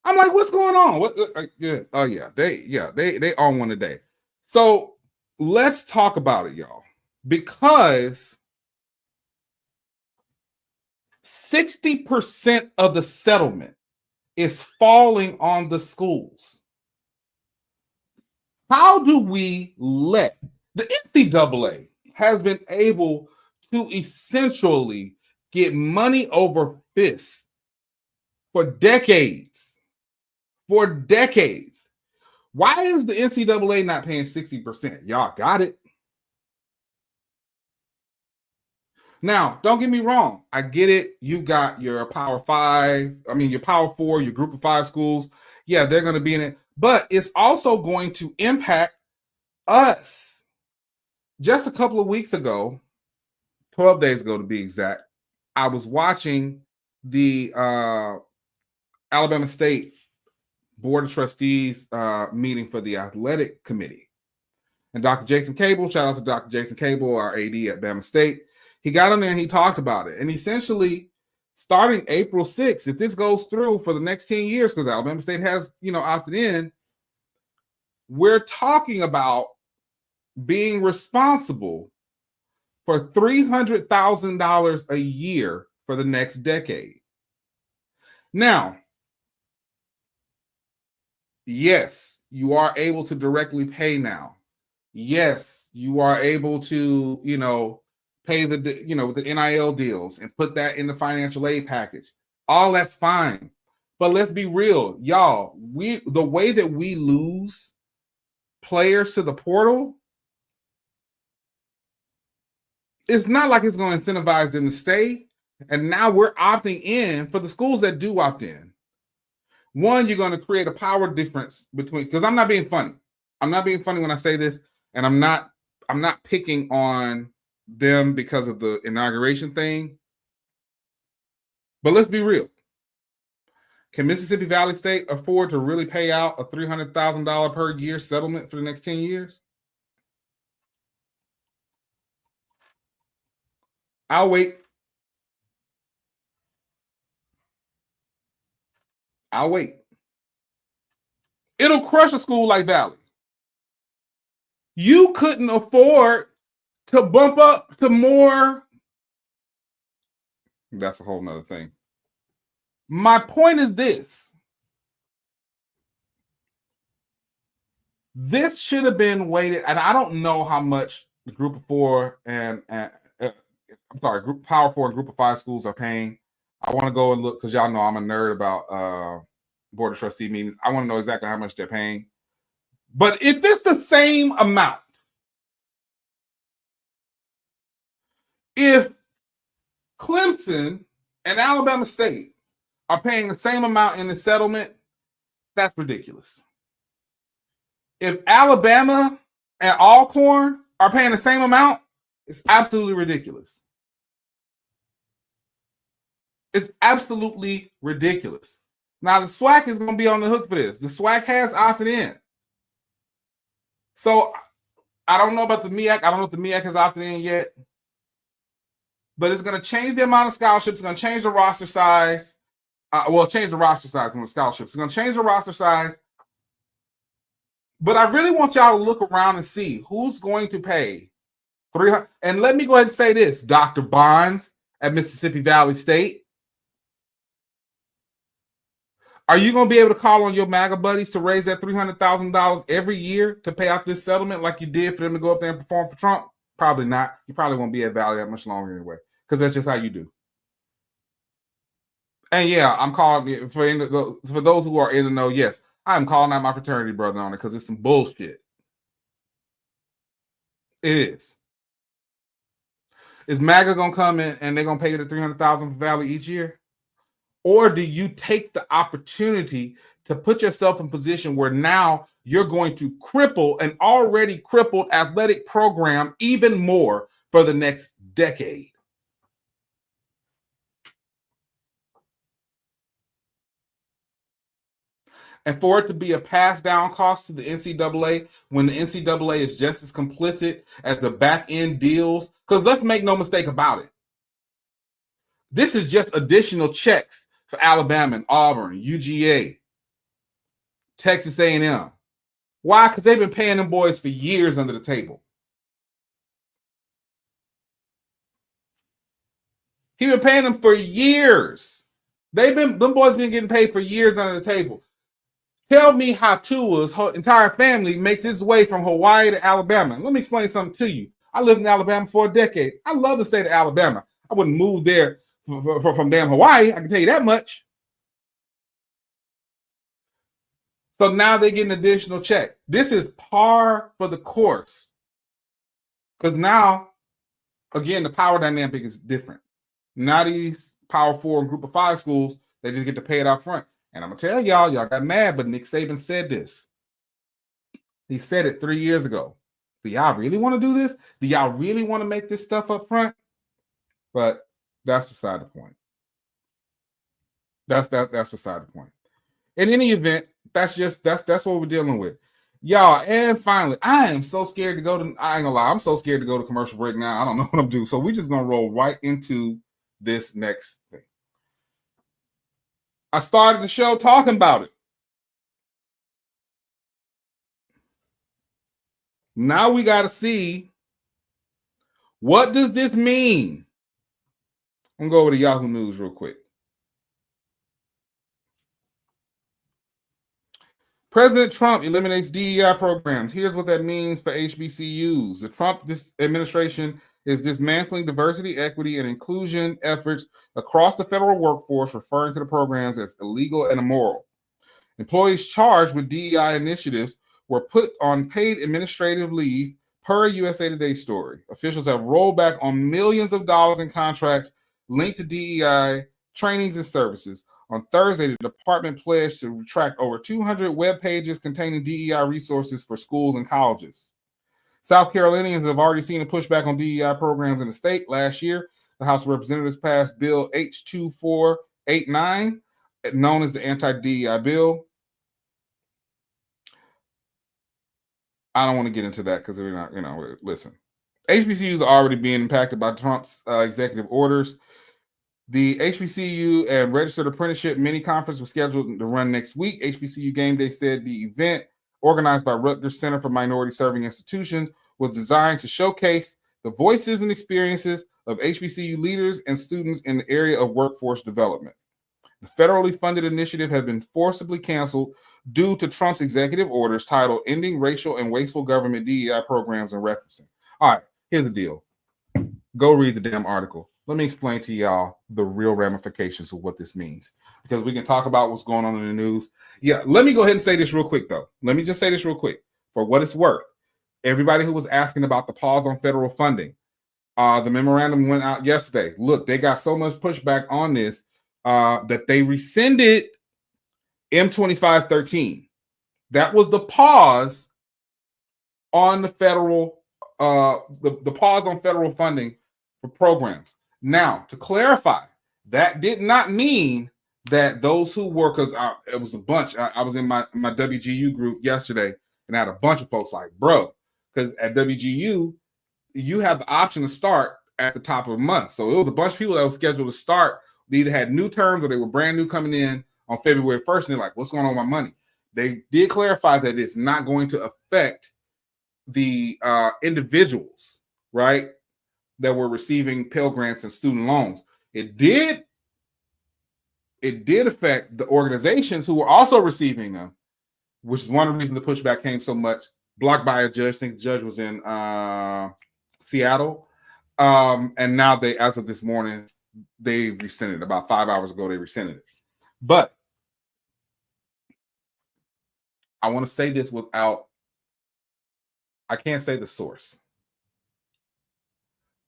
I'm like, what's going on? What? Yeah. Oh yeah. They on one today. So let's talk about it, y'all, because 60% of the settlement is falling on the schools. How do we let the NCAA has been able to essentially get money over fists for decades? For decades. Why is the NCAA not paying 60%? Y'all got it. Now, don't get me wrong. I get it. You got your Power 5, your Power 4, your Group of 5 schools. Yeah, they're going to be in it. But it's also going to impact us. Just a couple of weeks ago, 12 days ago to be exact, I was watching the Alabama State Board of Trustees meeting for the athletic committee. And Dr. Jason Cable, shout out to Dr. Jason Cable, our AD at Bama State. He got on there and he talked about it. And essentially, starting April 6th, if this goes through for the next 10 years, because Alabama State has, opted in, we're talking about being responsible for $300,000 a year for the next decade. Now, yes, you are able to directly pay now. Yes, you are able to, pay the NIL deals and put that in the financial aid package. All that's fine. But let's be real, y'all. The way that we lose players to the portal, it's not like it's going to incentivize them to stay. And now we're opting in for the schools that do opt in. One, you're going to create a power difference between, because I'm not being funny. I'm not being funny when I say this, and I'm not picking on them because of the inauguration thing. But let's be real. Can Mississippi Valley State afford to really pay out a $300,000 per year settlement for the next 10 years? I'll wait. It'll crush a school like Valley. You couldn't afford to bump up to more. That's a whole nother thing. My point is this. This should have been weighted, and I don't know how much the Group of 4 and I'm Power 4 and Group of 5 schools are paying. I want to go and look because y'all know I'm a nerd about board of trustee meetings. I want to know exactly how much they're paying. But if it's the same amount, if Clemson and Alabama State are paying the same amount in the settlement, that's ridiculous. If Alabama and Alcorn are paying the same amount, it's absolutely ridiculous. It's absolutely ridiculous. Now, the SWAC is going to be on the hook for this. The SWAC has opted in. So, I don't know about the MEAC. I don't know if the MEAC has opted in yet. But it's going to change the amount of scholarships. It's going to change the roster size. Change the roster size on the scholarships. It's going to change the roster size. But I really want y'all to look around and see who's going to pay $300. And let me go ahead and say this. Dr. Bonds at Mississippi Valley State. Are you going to be able to call on your MAGA buddies to raise that $300,000 every year to pay out this settlement like you did for them to go up there and perform for Trump? Probably not. You probably won't be at Valley that much longer anyway, because that's just how you do. And yeah, I'm calling for those who are in the know. Yes, I'm calling out my fraternity brother on it because it's some bullshit. It is. Is MAGA gonna come in and they're gonna pay you the $300,000 for Valley each year? Or do you take the opportunity to put yourself in a position where now you're going to cripple an already crippled athletic program even more for the next decade? And for it to be a pass down cost to the NCAA when the NCAA is just as complicit as the back end deals, because let's make no mistake about it. This is just additional checks for Alabama and Auburn, UGA, Texas A&M. Why? Because they've been paying them boys for years under the table. He's been paying them for years. Them boys been getting paid for years under the table. Tell me how Tua's entire family makes its way from Hawaii to Alabama. Let me explain something to you. I lived in Alabama for a decade. I love the state of Alabama. I wouldn't move there from damn Hawaii. I can tell you that much. So now they get an additional check. This is par for the course. Because now, again, the power dynamic is different. Now these Power 4 and Group of 5 schools, they just get to pay it out front. And I'm going to tell y'all got mad, but Nick Saban said this. He said it 3 years ago. Do y'all really want to do this? Do y'all really want to make this stuff up front? But that's beside the point. That's beside the point. In any event, that's what we're dealing with. Y'all, and finally, I am so scared to go to, I ain't gonna lie, I'm so scared to go to commercial break now. I don't know what I'm doing. So we're just gonna roll right into this next thing. I started the show talking about it. Now we got to see, what does this mean? I'm going to go over to Yahoo News real quick. President Trump eliminates DEI programs. Here's what that means for HBCUs. The Trump administration is dismantling diversity, equity, and inclusion efforts across the federal workforce, referring to the programs as illegal and immoral. Employees charged with DEI initiatives were put on paid administrative leave, per USA Today story. Officials have rolled back on millions of dollars in contracts linked to DEI trainings and services. On Thursday, the department pledged to retract over 200 web pages containing DEI resources for schools and colleges. South Carolinians have already seen a pushback on DEI programs in the state. Last year, the House of Representatives passed Bill H2489, known as the anti-DEI bill. I don't want to get into that because we're not, listen. HBCUs are already being impacted by Trump's executive orders. The HBCU and Registered Apprenticeship mini conference was scheduled to run next week. HBCU Game Day said the event, organized by Rutgers Center for Minority Serving Institutions, was designed to showcase the voices and experiences of HBCU leaders and students in the area of workforce development. The federally funded initiative has been forcibly canceled due to Trump's executive orders titled Ending Racial and Wasteful Government DEI Programs and Referencing. All right, here's the deal. Go read the damn article. Let me explain to y'all the real ramifications of what this means, because we can talk about what's going on in the news. Yeah, let me go ahead and say this real quick, though. Let me just say this real quick for what it's worth. Everybody who was asking about the pause on federal funding, the memorandum went out yesterday. Look, they got so much pushback on this that they rescinded M2513. That was the pause on the federal, the pause on federal funding for programs. Now, to clarify, that did not mean that those who were, because it was a bunch. I was in my WGU group yesterday, and I had a bunch of folks like, bro, because at WGU, you have the option to start at the top of the month. So it was a bunch of people that were scheduled to start. They either had new terms or they were brand new coming in on February 1st, and they're like, what's going on with my money? They did clarify that it's not going to affect the individuals, right, that were receiving Pell Grants and student loans. It did affect the organizations who were also receiving them, which is one of the reasons the pushback came so much. Blocked by a judge. I think the judge was in Seattle. And now they, as of this morning, they rescinded it. About 5 hours ago, they rescinded it. But I want to say this without, I can't say the source.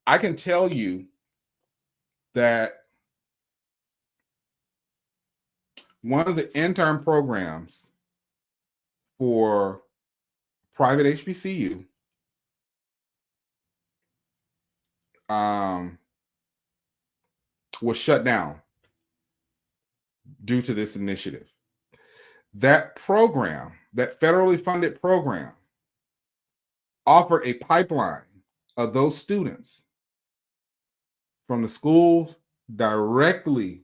I can tell you that one of the intern programs for private HBCU was shut down due to this initiative. That program, that federally funded program, offered a pipeline of those students from the schools directly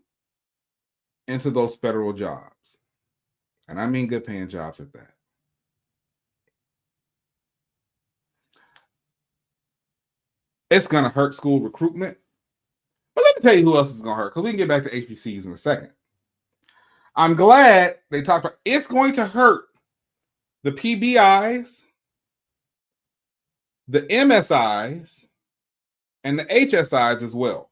into those federal jobs. And I mean good paying jobs at that. It's going to hurt school recruitment. But let me tell you who else is going to hurt, because we can get back to HBCUs in a second. I'm glad they talked about it's going to hurt the PBIs, the MSIs, and the HSIs as well.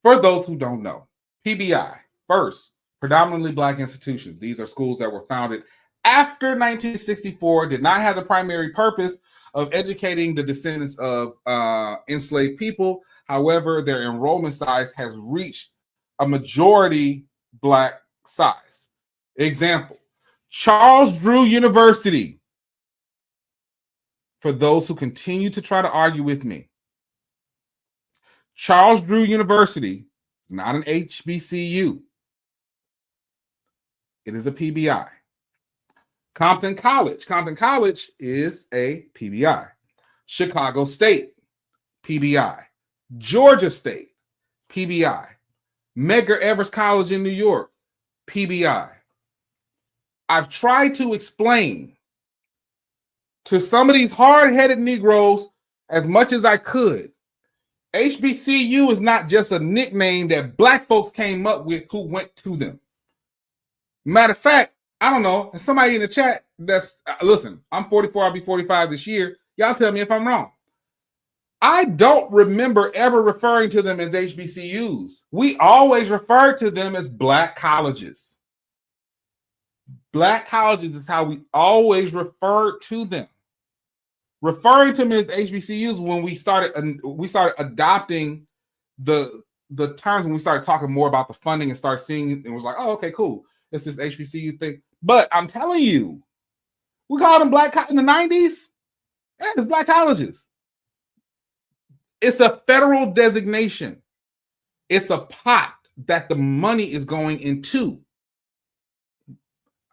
For those who don't know, PBI, first, predominantly Black institutions. These are schools that were founded after 1964, did not have the primary purpose of educating the descendants of enslaved people. However, their enrollment size has reached a majority Black size. Example, Charles Drew University. For those who continue to try to argue with me, Charles Drew University is not an HBCU. It is a PBI. Compton College is a PBI. Chicago State, PBI. Georgia State, PBI. Medgar Evers College in New York, PBI. I've tried to explain to some of these hard-headed Negroes as much as I could. HBCU is not just a nickname that Black folks came up with who went to them. Matter of fact, I don't know, and somebody in the chat that's, listen, I'm 44, I'll be 45 this year. Y'all tell me if I'm wrong. I don't remember ever referring to them as HBCUs. We always referred to them as Black colleges. Black colleges is how we always referred to them. Referring to them as HBCUs when we started adopting the terms, when we started talking more about the funding and started seeing it, and was like, oh, okay, cool. It's this HBCU thing. But I'm telling you, we called them Black in the 90s. Yeah, it's Black colleges. It's a federal designation. It's a pot that the money is going into.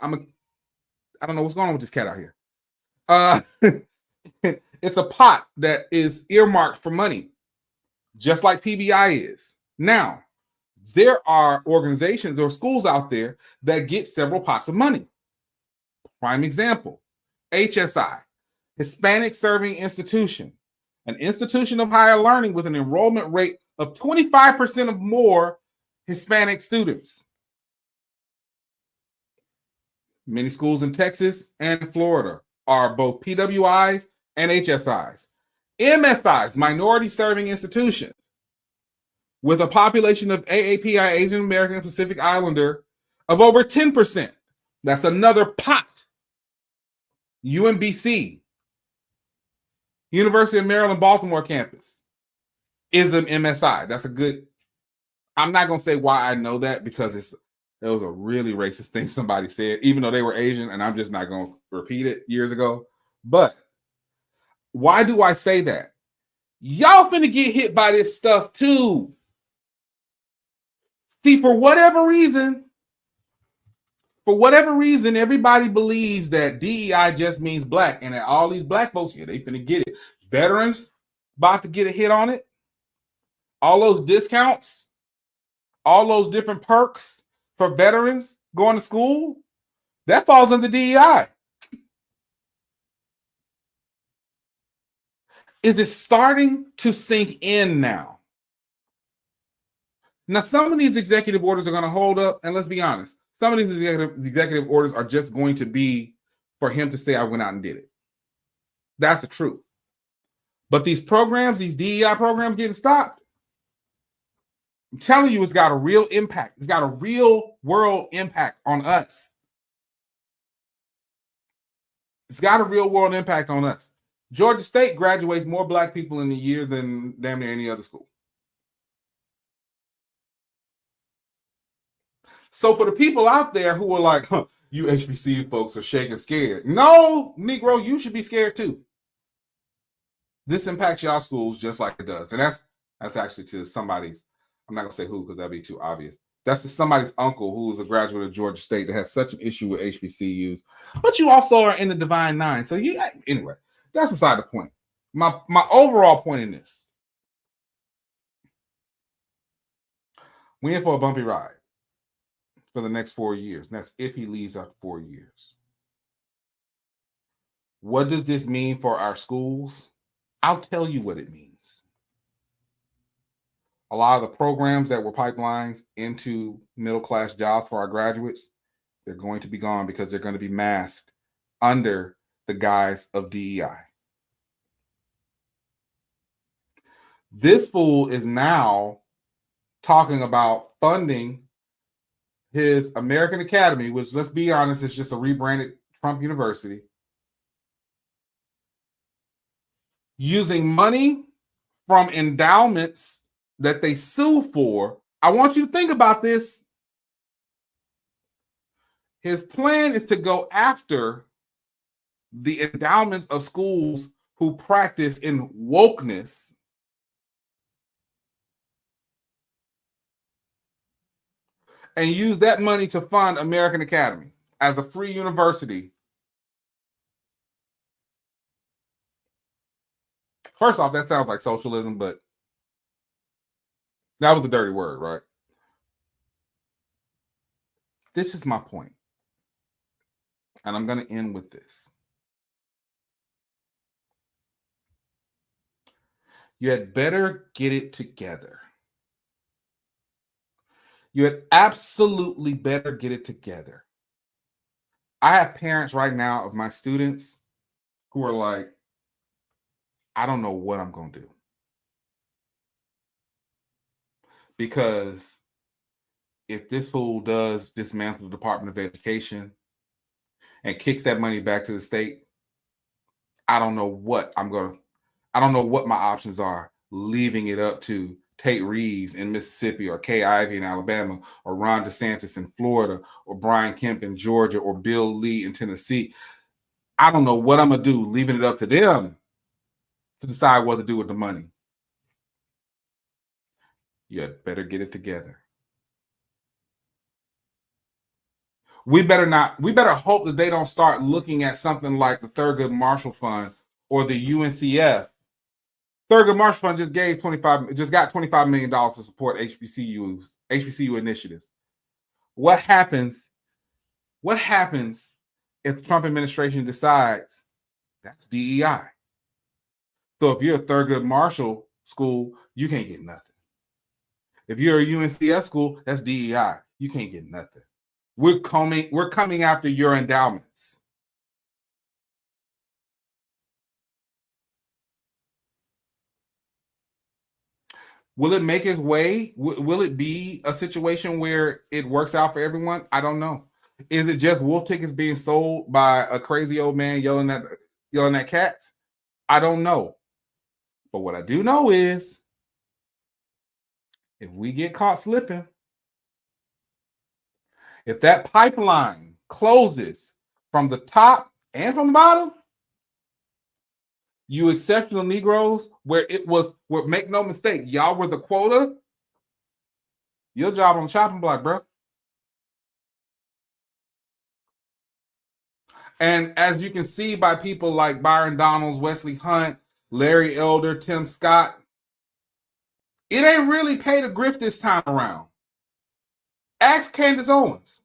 I don't know what's going on with this cat out here. It's a pot that is earmarked for money, just like PBI is. Now, there are organizations or schools out there that get several pots of money. Prime example, HSI, Hispanic Serving Institution, an institution of higher learning with an enrollment rate of 25% of more Hispanic students. Many schools in Texas and Florida are both PWIs and HSIs. MSIs, minority serving institutions, with a population of AAPI, Asian American and Pacific Islander, of over 10%. That's another pot. UMBC, University of Maryland, Baltimore campus, is an MSI. That's a good, I'm not going to say why I know that because it was a really racist thing somebody said, even though they were Asian, and I'm just not going to repeat it years ago. But why do I say that? Y'all finna get hit by this stuff too. See, for whatever reason, everybody believes that DEI just means black, and that all these black folks, yeah, they finna get it. Veterans about to get a hit on it. All those discounts, all those different perks for veterans going to school, that falls under DEI. Is it starting to sink in now? Now, some of these executive orders are going to hold up, and let's be honest, some of these executive orders are just going to be for him to say, I went out and did it. That's the truth. But these programs, these DEI programs getting stopped, I'm telling you, it's got a real impact. It's got a real world impact on us. It's got a real world impact on us. Georgia State graduates more black people in a year than damn near any other school. So for the people out there who are like, huh, you HBCU folks are shaking scared. No, Negro, you should be scared too. This impacts y'all schools just like it does. And that's actually to somebody's, I'm not going to say who because that'd be too obvious. That's to somebody's uncle who is a graduate of Georgia State that has such an issue with HBCUs. But you also are in the Divine Nine. So anyway, that's beside the point. My overall point in this, we in for a bumpy ride for the next 4 years. And that's if he leaves after 4 years. What does this mean for our schools? I'll tell you what it means. A lot of the programs that were pipelines into middle-class jobs for our graduates, they're going to be gone because they're going to be masked under the guise of DEI. This fool is now talking about funding his American Academy, which, let's be honest, is just a rebranded Trump University, using money from endowments that they sue for. I want you to think about this. His plan is to go after the endowments of schools who practice in wokeness and use that money to fund American Academy as a free university. First off, that sounds like socialism, but that was a dirty word, right? This is my point. And I'm going to end with this. You had better get it together. You had absolutely better get it together. I have parents right now of my students who are like, I don't know what I'm going to do. Because if this fool does dismantle the Department of Education and kicks that money back to the state, I don't know what my options are, leaving it up to Tate Reeves in Mississippi, or Kay Ivey in Alabama, or Ron DeSantis in Florida, or Brian Kemp in Georgia, or Bill Lee in Tennessee. I don't know what I'm going to do, leaving it up to them to decide what to do with the money. You had better get it together. We better hope that they don't start looking at something like the Thurgood Marshall Fund or the UNCF. Thurgood Marshall Fund just got $25 million to support HBCU initiatives. What happens if the Trump administration decides that's DEI? So if you're a Thurgood Marshall school, you can't get nothing. If you're a UNCF school, that's DEI. You can't get nothing. We're coming after your endowments. Will it make its way? Will it be a situation where it works out for everyone? I don't know. Is it just wolf tickets being sold by a crazy old man yelling at cats? I don't know. But what I do know is if we get caught slipping, if that pipeline closes from the top and from the bottom, you exceptional Negroes, where make no mistake, y'all were the quota, your job on the chopping block, bro. And as you can see by people like Byron Donalds, Wesley Hunt, Larry Elder, Tim Scott, it ain't really pay to grift this time around. Ask Candace Owens.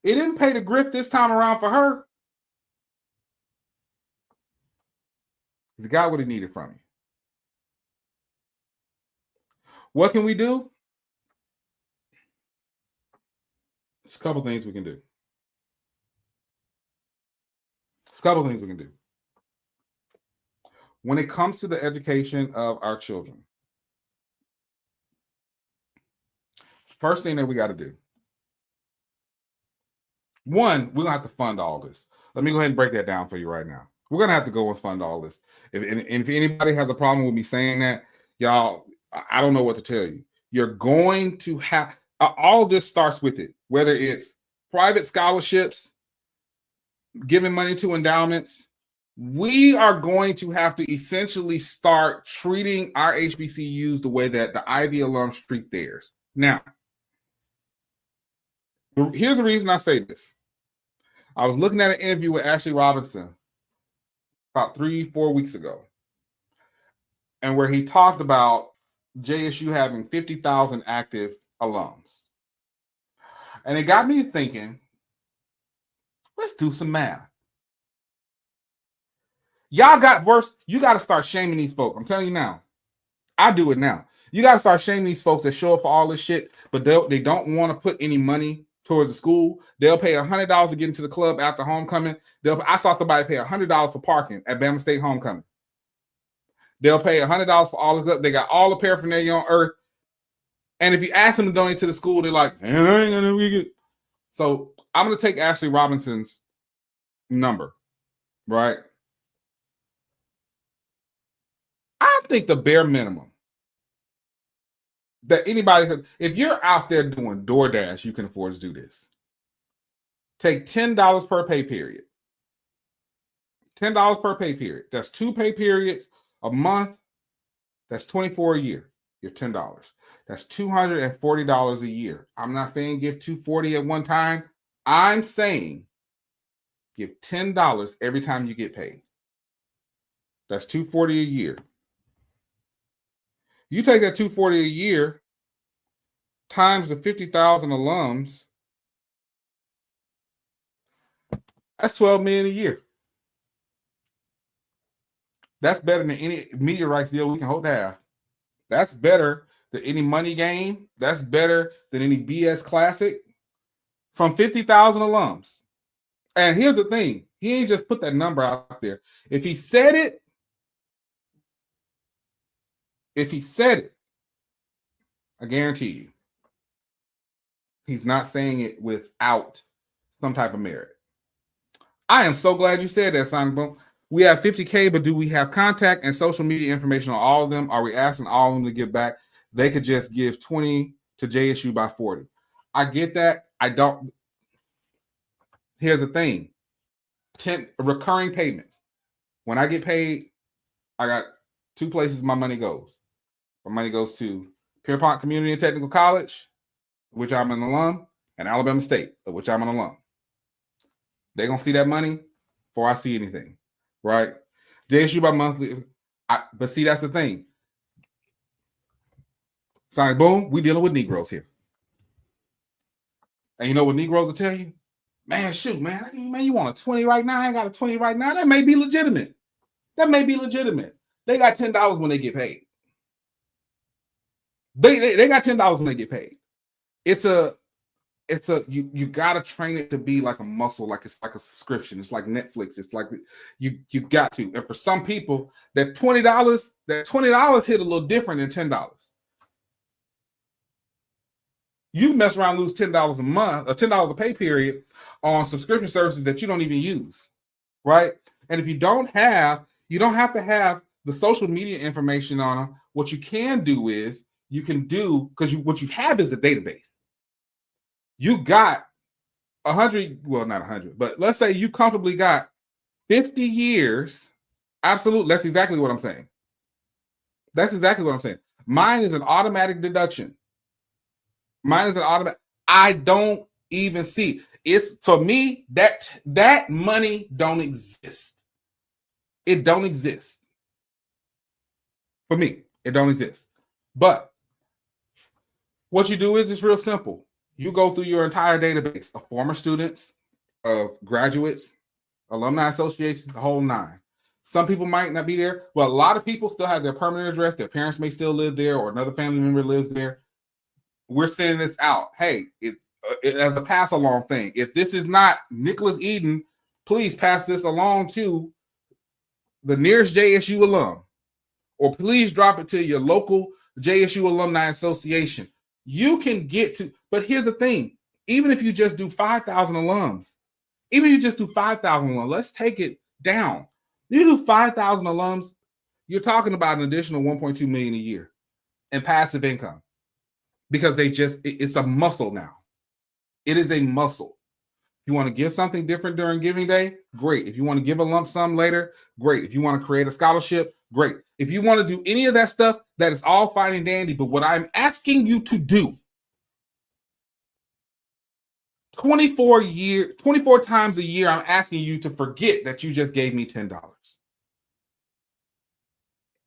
It didn't pay to grift this time around for her. He got what he needed from you. What can we do? There's a couple things we can do. When it comes to the education of our children, first thing that we got to do, one, we're going to have to fund all this. Let me go ahead and break that down for you right now. We're going to have to go and fund all this. If anybody has a problem with me saying that, y'all, I don't know what to tell you. You're going to have, all of this starts with it, whether it's private scholarships, giving money to endowments. We are going to have to essentially start treating our HBCUs the way that the Ivy alums treat theirs. Now, here's the reason I say this. I was looking at an interview with Ashley Robinson about 3-4 weeks ago, and where he talked about JSU having 50,000 active alums. And it got me thinking, let's do some math. Y'all got worse. You got to start shaming these folks. I'm telling you now. I do it now. You got to start shaming these folks that show up for all this shit, but they don't want to put any money towards the school. They'll pay $100 to get into the club after homecoming. I saw somebody pay $100 for parking at Bama State homecoming. They'll pay $100 for all this up. They got all the paraphernalia on earth. And if you ask them to donate to the school, they're like, man, I ain't gonna get it. So I'm going to take Ashley Robinson's number, right? I think the bare minimum that anybody could, if you're out there doing DoorDash, you can afford to do this. Take $10 per pay period. $10 per pay period. That's 2 pay periods a month. That's 24 a year. You're $10. That's $240 a year. I'm not saying give $240 at one time. I'm saying give $10 every time you get paid. That's $240 a year. You take that $240 a year times the 50,000 alums, that's $12 million a year. That's better than any media rights deal we can hope to have. That's better than any money game. That's better than any BS Classic from 50,000 alums. And here's the thing. He ain't just put that number out there. If he said it, I guarantee you, he's not saying it without some type of merit. I am so glad you said that, Sonic Boom. We have 50K, but do we have contact and social media information on all of them? Are we asking all of them to give back? They could just give 20 to JSU by 40. I get that. I don't. Here's the thing. 10 recurring payments. When I get paid, I got 2 places my money goes. My money goes to Pierpont Community and Technical College, which I'm an alum, and Alabama State, of which I'm an alum. They're going to see that money before I see anything, right? JSU by monthly. But see, that's the thing. Sonic Boom, we dealing with Negroes here. And you know what Negroes will tell you? Man, shoot, man, you want a 20 right now? I ain't got a 20 right now. That may be legitimate. They got $10 when they get paid. They got $10 when they get paid. You gotta train it to be like a muscle, like it's like a subscription. It's like Netflix. It's like you got to. And for some people, that $20 hit a little different than $10. You mess around and lose $10 a month or $10 a pay period on subscription services that you don't even use, right? And if you don't have to have the social media information on them. What you can do is you can do, because what you have is a database. You got 100, well, not 100, but let's say you comfortably got 50 years. Absolutely. That's exactly what I'm saying. That's exactly what I'm saying. Mine is an automatic deduction. Mine is an automatic. I don't even see. It's, for me, that money don't exist. It don't exist. For me, it don't exist. But what you do is it's real simple. You go through your entire database of former students, of graduates, alumni associations, the whole nine. Some people might not be there. Well, a lot of people still have their permanent address. Their parents may still live there, or another family member lives there. We're sending this out. Hey, it as a pass along thing. If this is not Nicholas Eden, please pass this along to the nearest JSU alum, or please drop it to your local JSU Alumni Association. You can get to, but here's the thing. Even if you just do 5,000 alums, let's take it down. You do 5,000 alums, you're talking about an additional 1.2 million a year in passive income, because it's a muscle now. It is a muscle. If you want to give something different during giving day, great. If you want to give a lump sum later, great. If you want to create a scholarship, great. If you want to do any of that stuff, that is all fine and dandy. But what I'm asking you to do 24 times a year, I'm asking you to forget that you just gave me $10.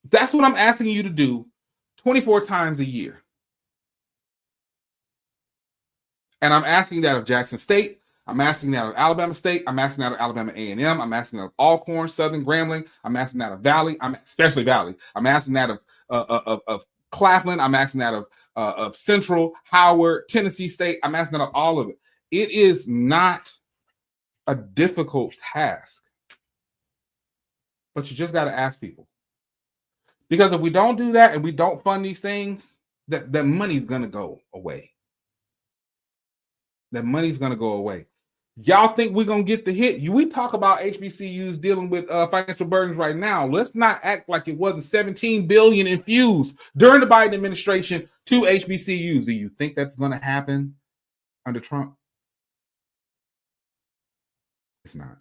That's what I'm asking you to do 24 times a year. And I'm asking that of Jackson State. I'm asking that of Alabama State. I'm asking that of Alabama A&M. I'm asking that of Alcorn, Southern, Grambling. I'm asking that of Valley. Especially Valley. I'm asking that of Claflin. I'm asking that of Central, Howard, Tennessee State. I'm asking that of all of it. It is not a difficult task, but you just got to ask people. Because if we don't do that and we don't fund these things, that money's going to go away. That money's going to go away. Y'all think we're going to get the hit? We talk about HBCUs dealing with financial burdens right now. Let's not act like it wasn't $17 billion infused during the Biden administration to HBCUs. Do you think that's going to happen under Trump? It's not.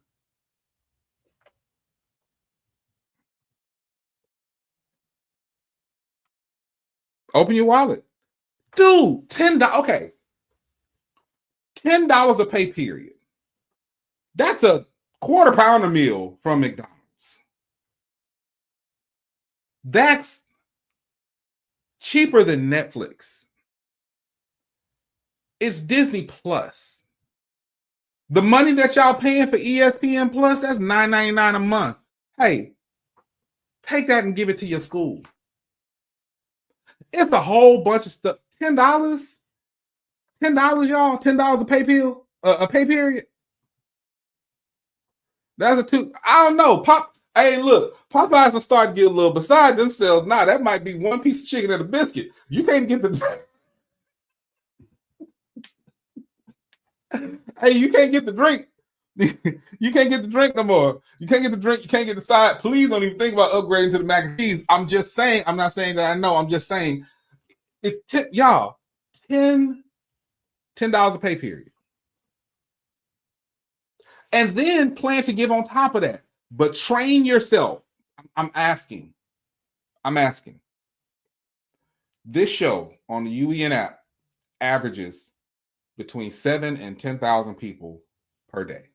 Open your wallet. Dude, $10. Okay. $10 a pay period. That's a quarter pounder meal from McDonald's. That's cheaper than Netflix. It's Disney Plus. The money that y'all paying for ESPN Plus, that's $9.99 a month. Hey, take that and give it to your school. It's a whole bunch of stuff. $10? $10, y'all? $10 a pay period? That's a two. I don't know. Hey, look, Popeyes will start to get a little beside themselves. Now, that might be one piece of chicken and a biscuit. You can't get the drink. Hey, you can't get the drink. You can't get the drink no more. You can't get the drink. You can't get the side. Please don't even think about upgrading to the mac and cheese. I'm just saying. I'm not saying that I know. I'm just saying it's y'all, $10 a pay period. And then plan to give on top of that. But train yourself. I'm asking. This show on the UEN app averages between 7,000 and 10,000 people per day.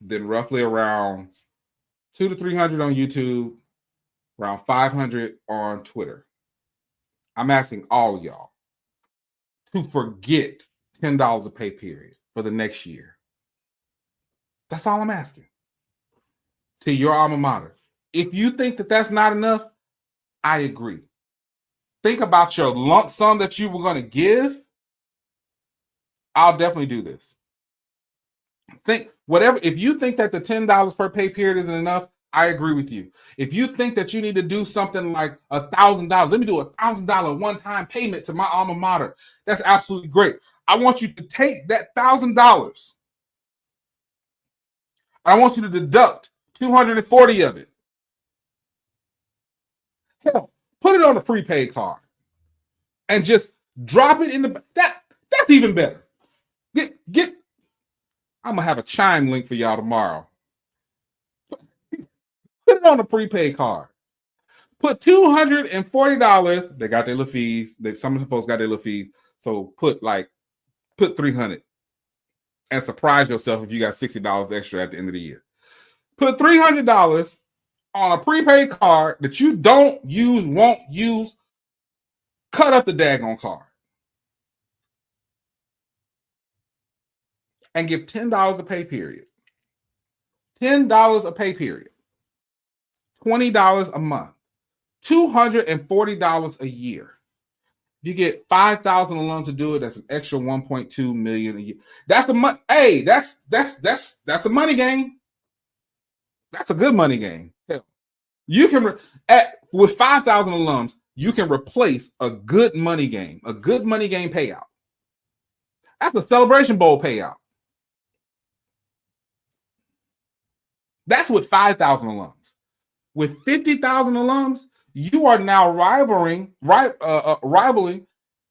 Then roughly around 200 to 300 on YouTube, around 500 on Twitter. I'm asking all of y'all to forget $10 a pay period for the next year. That's all I'm asking. To your alma mater. If you think that that's not enough, I agree. Think about your lump sum that you were going to give. I'll definitely do this. If you think that the $10 per pay period isn't enough, I agree with you. If you think that you need to do something like $1,000, let me do $1,000 one-time payment to my alma mater. That's absolutely great. I want you to take that $1,000. I want you to deduct 240 of it. Hell, put it on a prepaid card and just drop it in the that's even better. Get I'm gonna have a Chime link for y'all tomorrow. Put it on a prepaid card. Put $240. They got their little fees. Some of the folks got their little fees. So put $300 and surprise yourself if you got $60 extra at the end of the year. Put $300 on a prepaid card that you don't use, won't use. Cut up the daggone card. And give $10 a pay period. $10 a pay period. $20 a month. $240 a year. You get 5,000 alums to do it. That's an extra 1.2 million a year. That's a hey, that's a money game. That's a good money game. Hell, you can with 5,000 alums, you can replace a good money game payout. That's a Celebration Bowl payout. That's with 5,000 alums. With 50,000 alums, you are now rivaling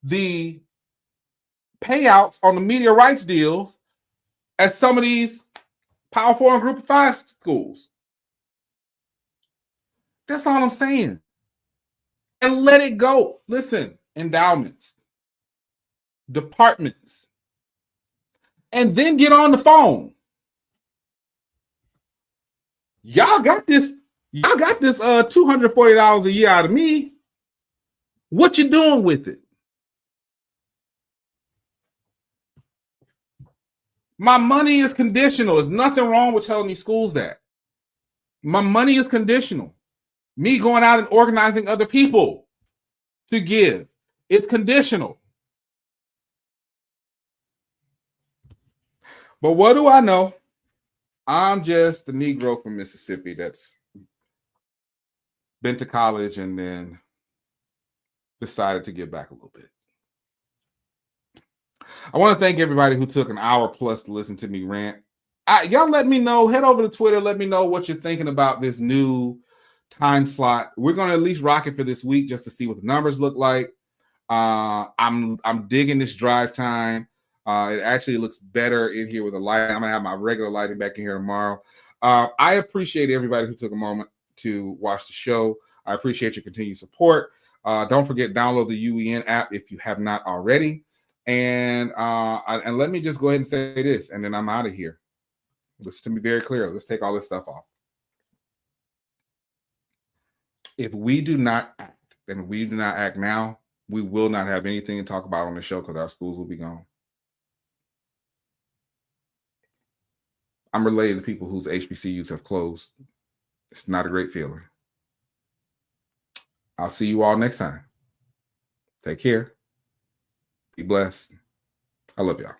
the payouts on the media rights deals at some of these Power 4 and Group of 5 schools. That's all I'm saying. And let it go. Listen, endowments, departments, and then get on the phone. Y'all got this $240 a year out of me. What you doing with it? My money is conditional. There's nothing wrong with telling these schools that. My money is conditional. Me going out and organizing other people to give. It's conditional. But what do I know? I'm just a Negro from Mississippi that's been to college and then decided to give back a little bit. I want to thank everybody who took an hour plus to listen to me rant. Y'all let me know. Head over to Twitter. Let me know what you're thinking about this new time slot. We're going to at least rock it for this week just to see what the numbers look like. I'm digging this drive time. It actually looks better in here with the light. I'm going to have my regular lighting back in here tomorrow. I appreciate everybody who took a moment to watch the show. I appreciate your continued support. Don't forget, download the UEN app if you have not already. And let me just go ahead and say this, and then I'm out of here. Listen to me very clearly. Let's take all this stuff off. If we do not act, and we do not act now, we will not have anything to talk about on the show because our schools will be gone. I'm related to people whose HBCUs have closed. It's not a great feeling. I'll see you all next time. Take care. Be blessed. I love y'all.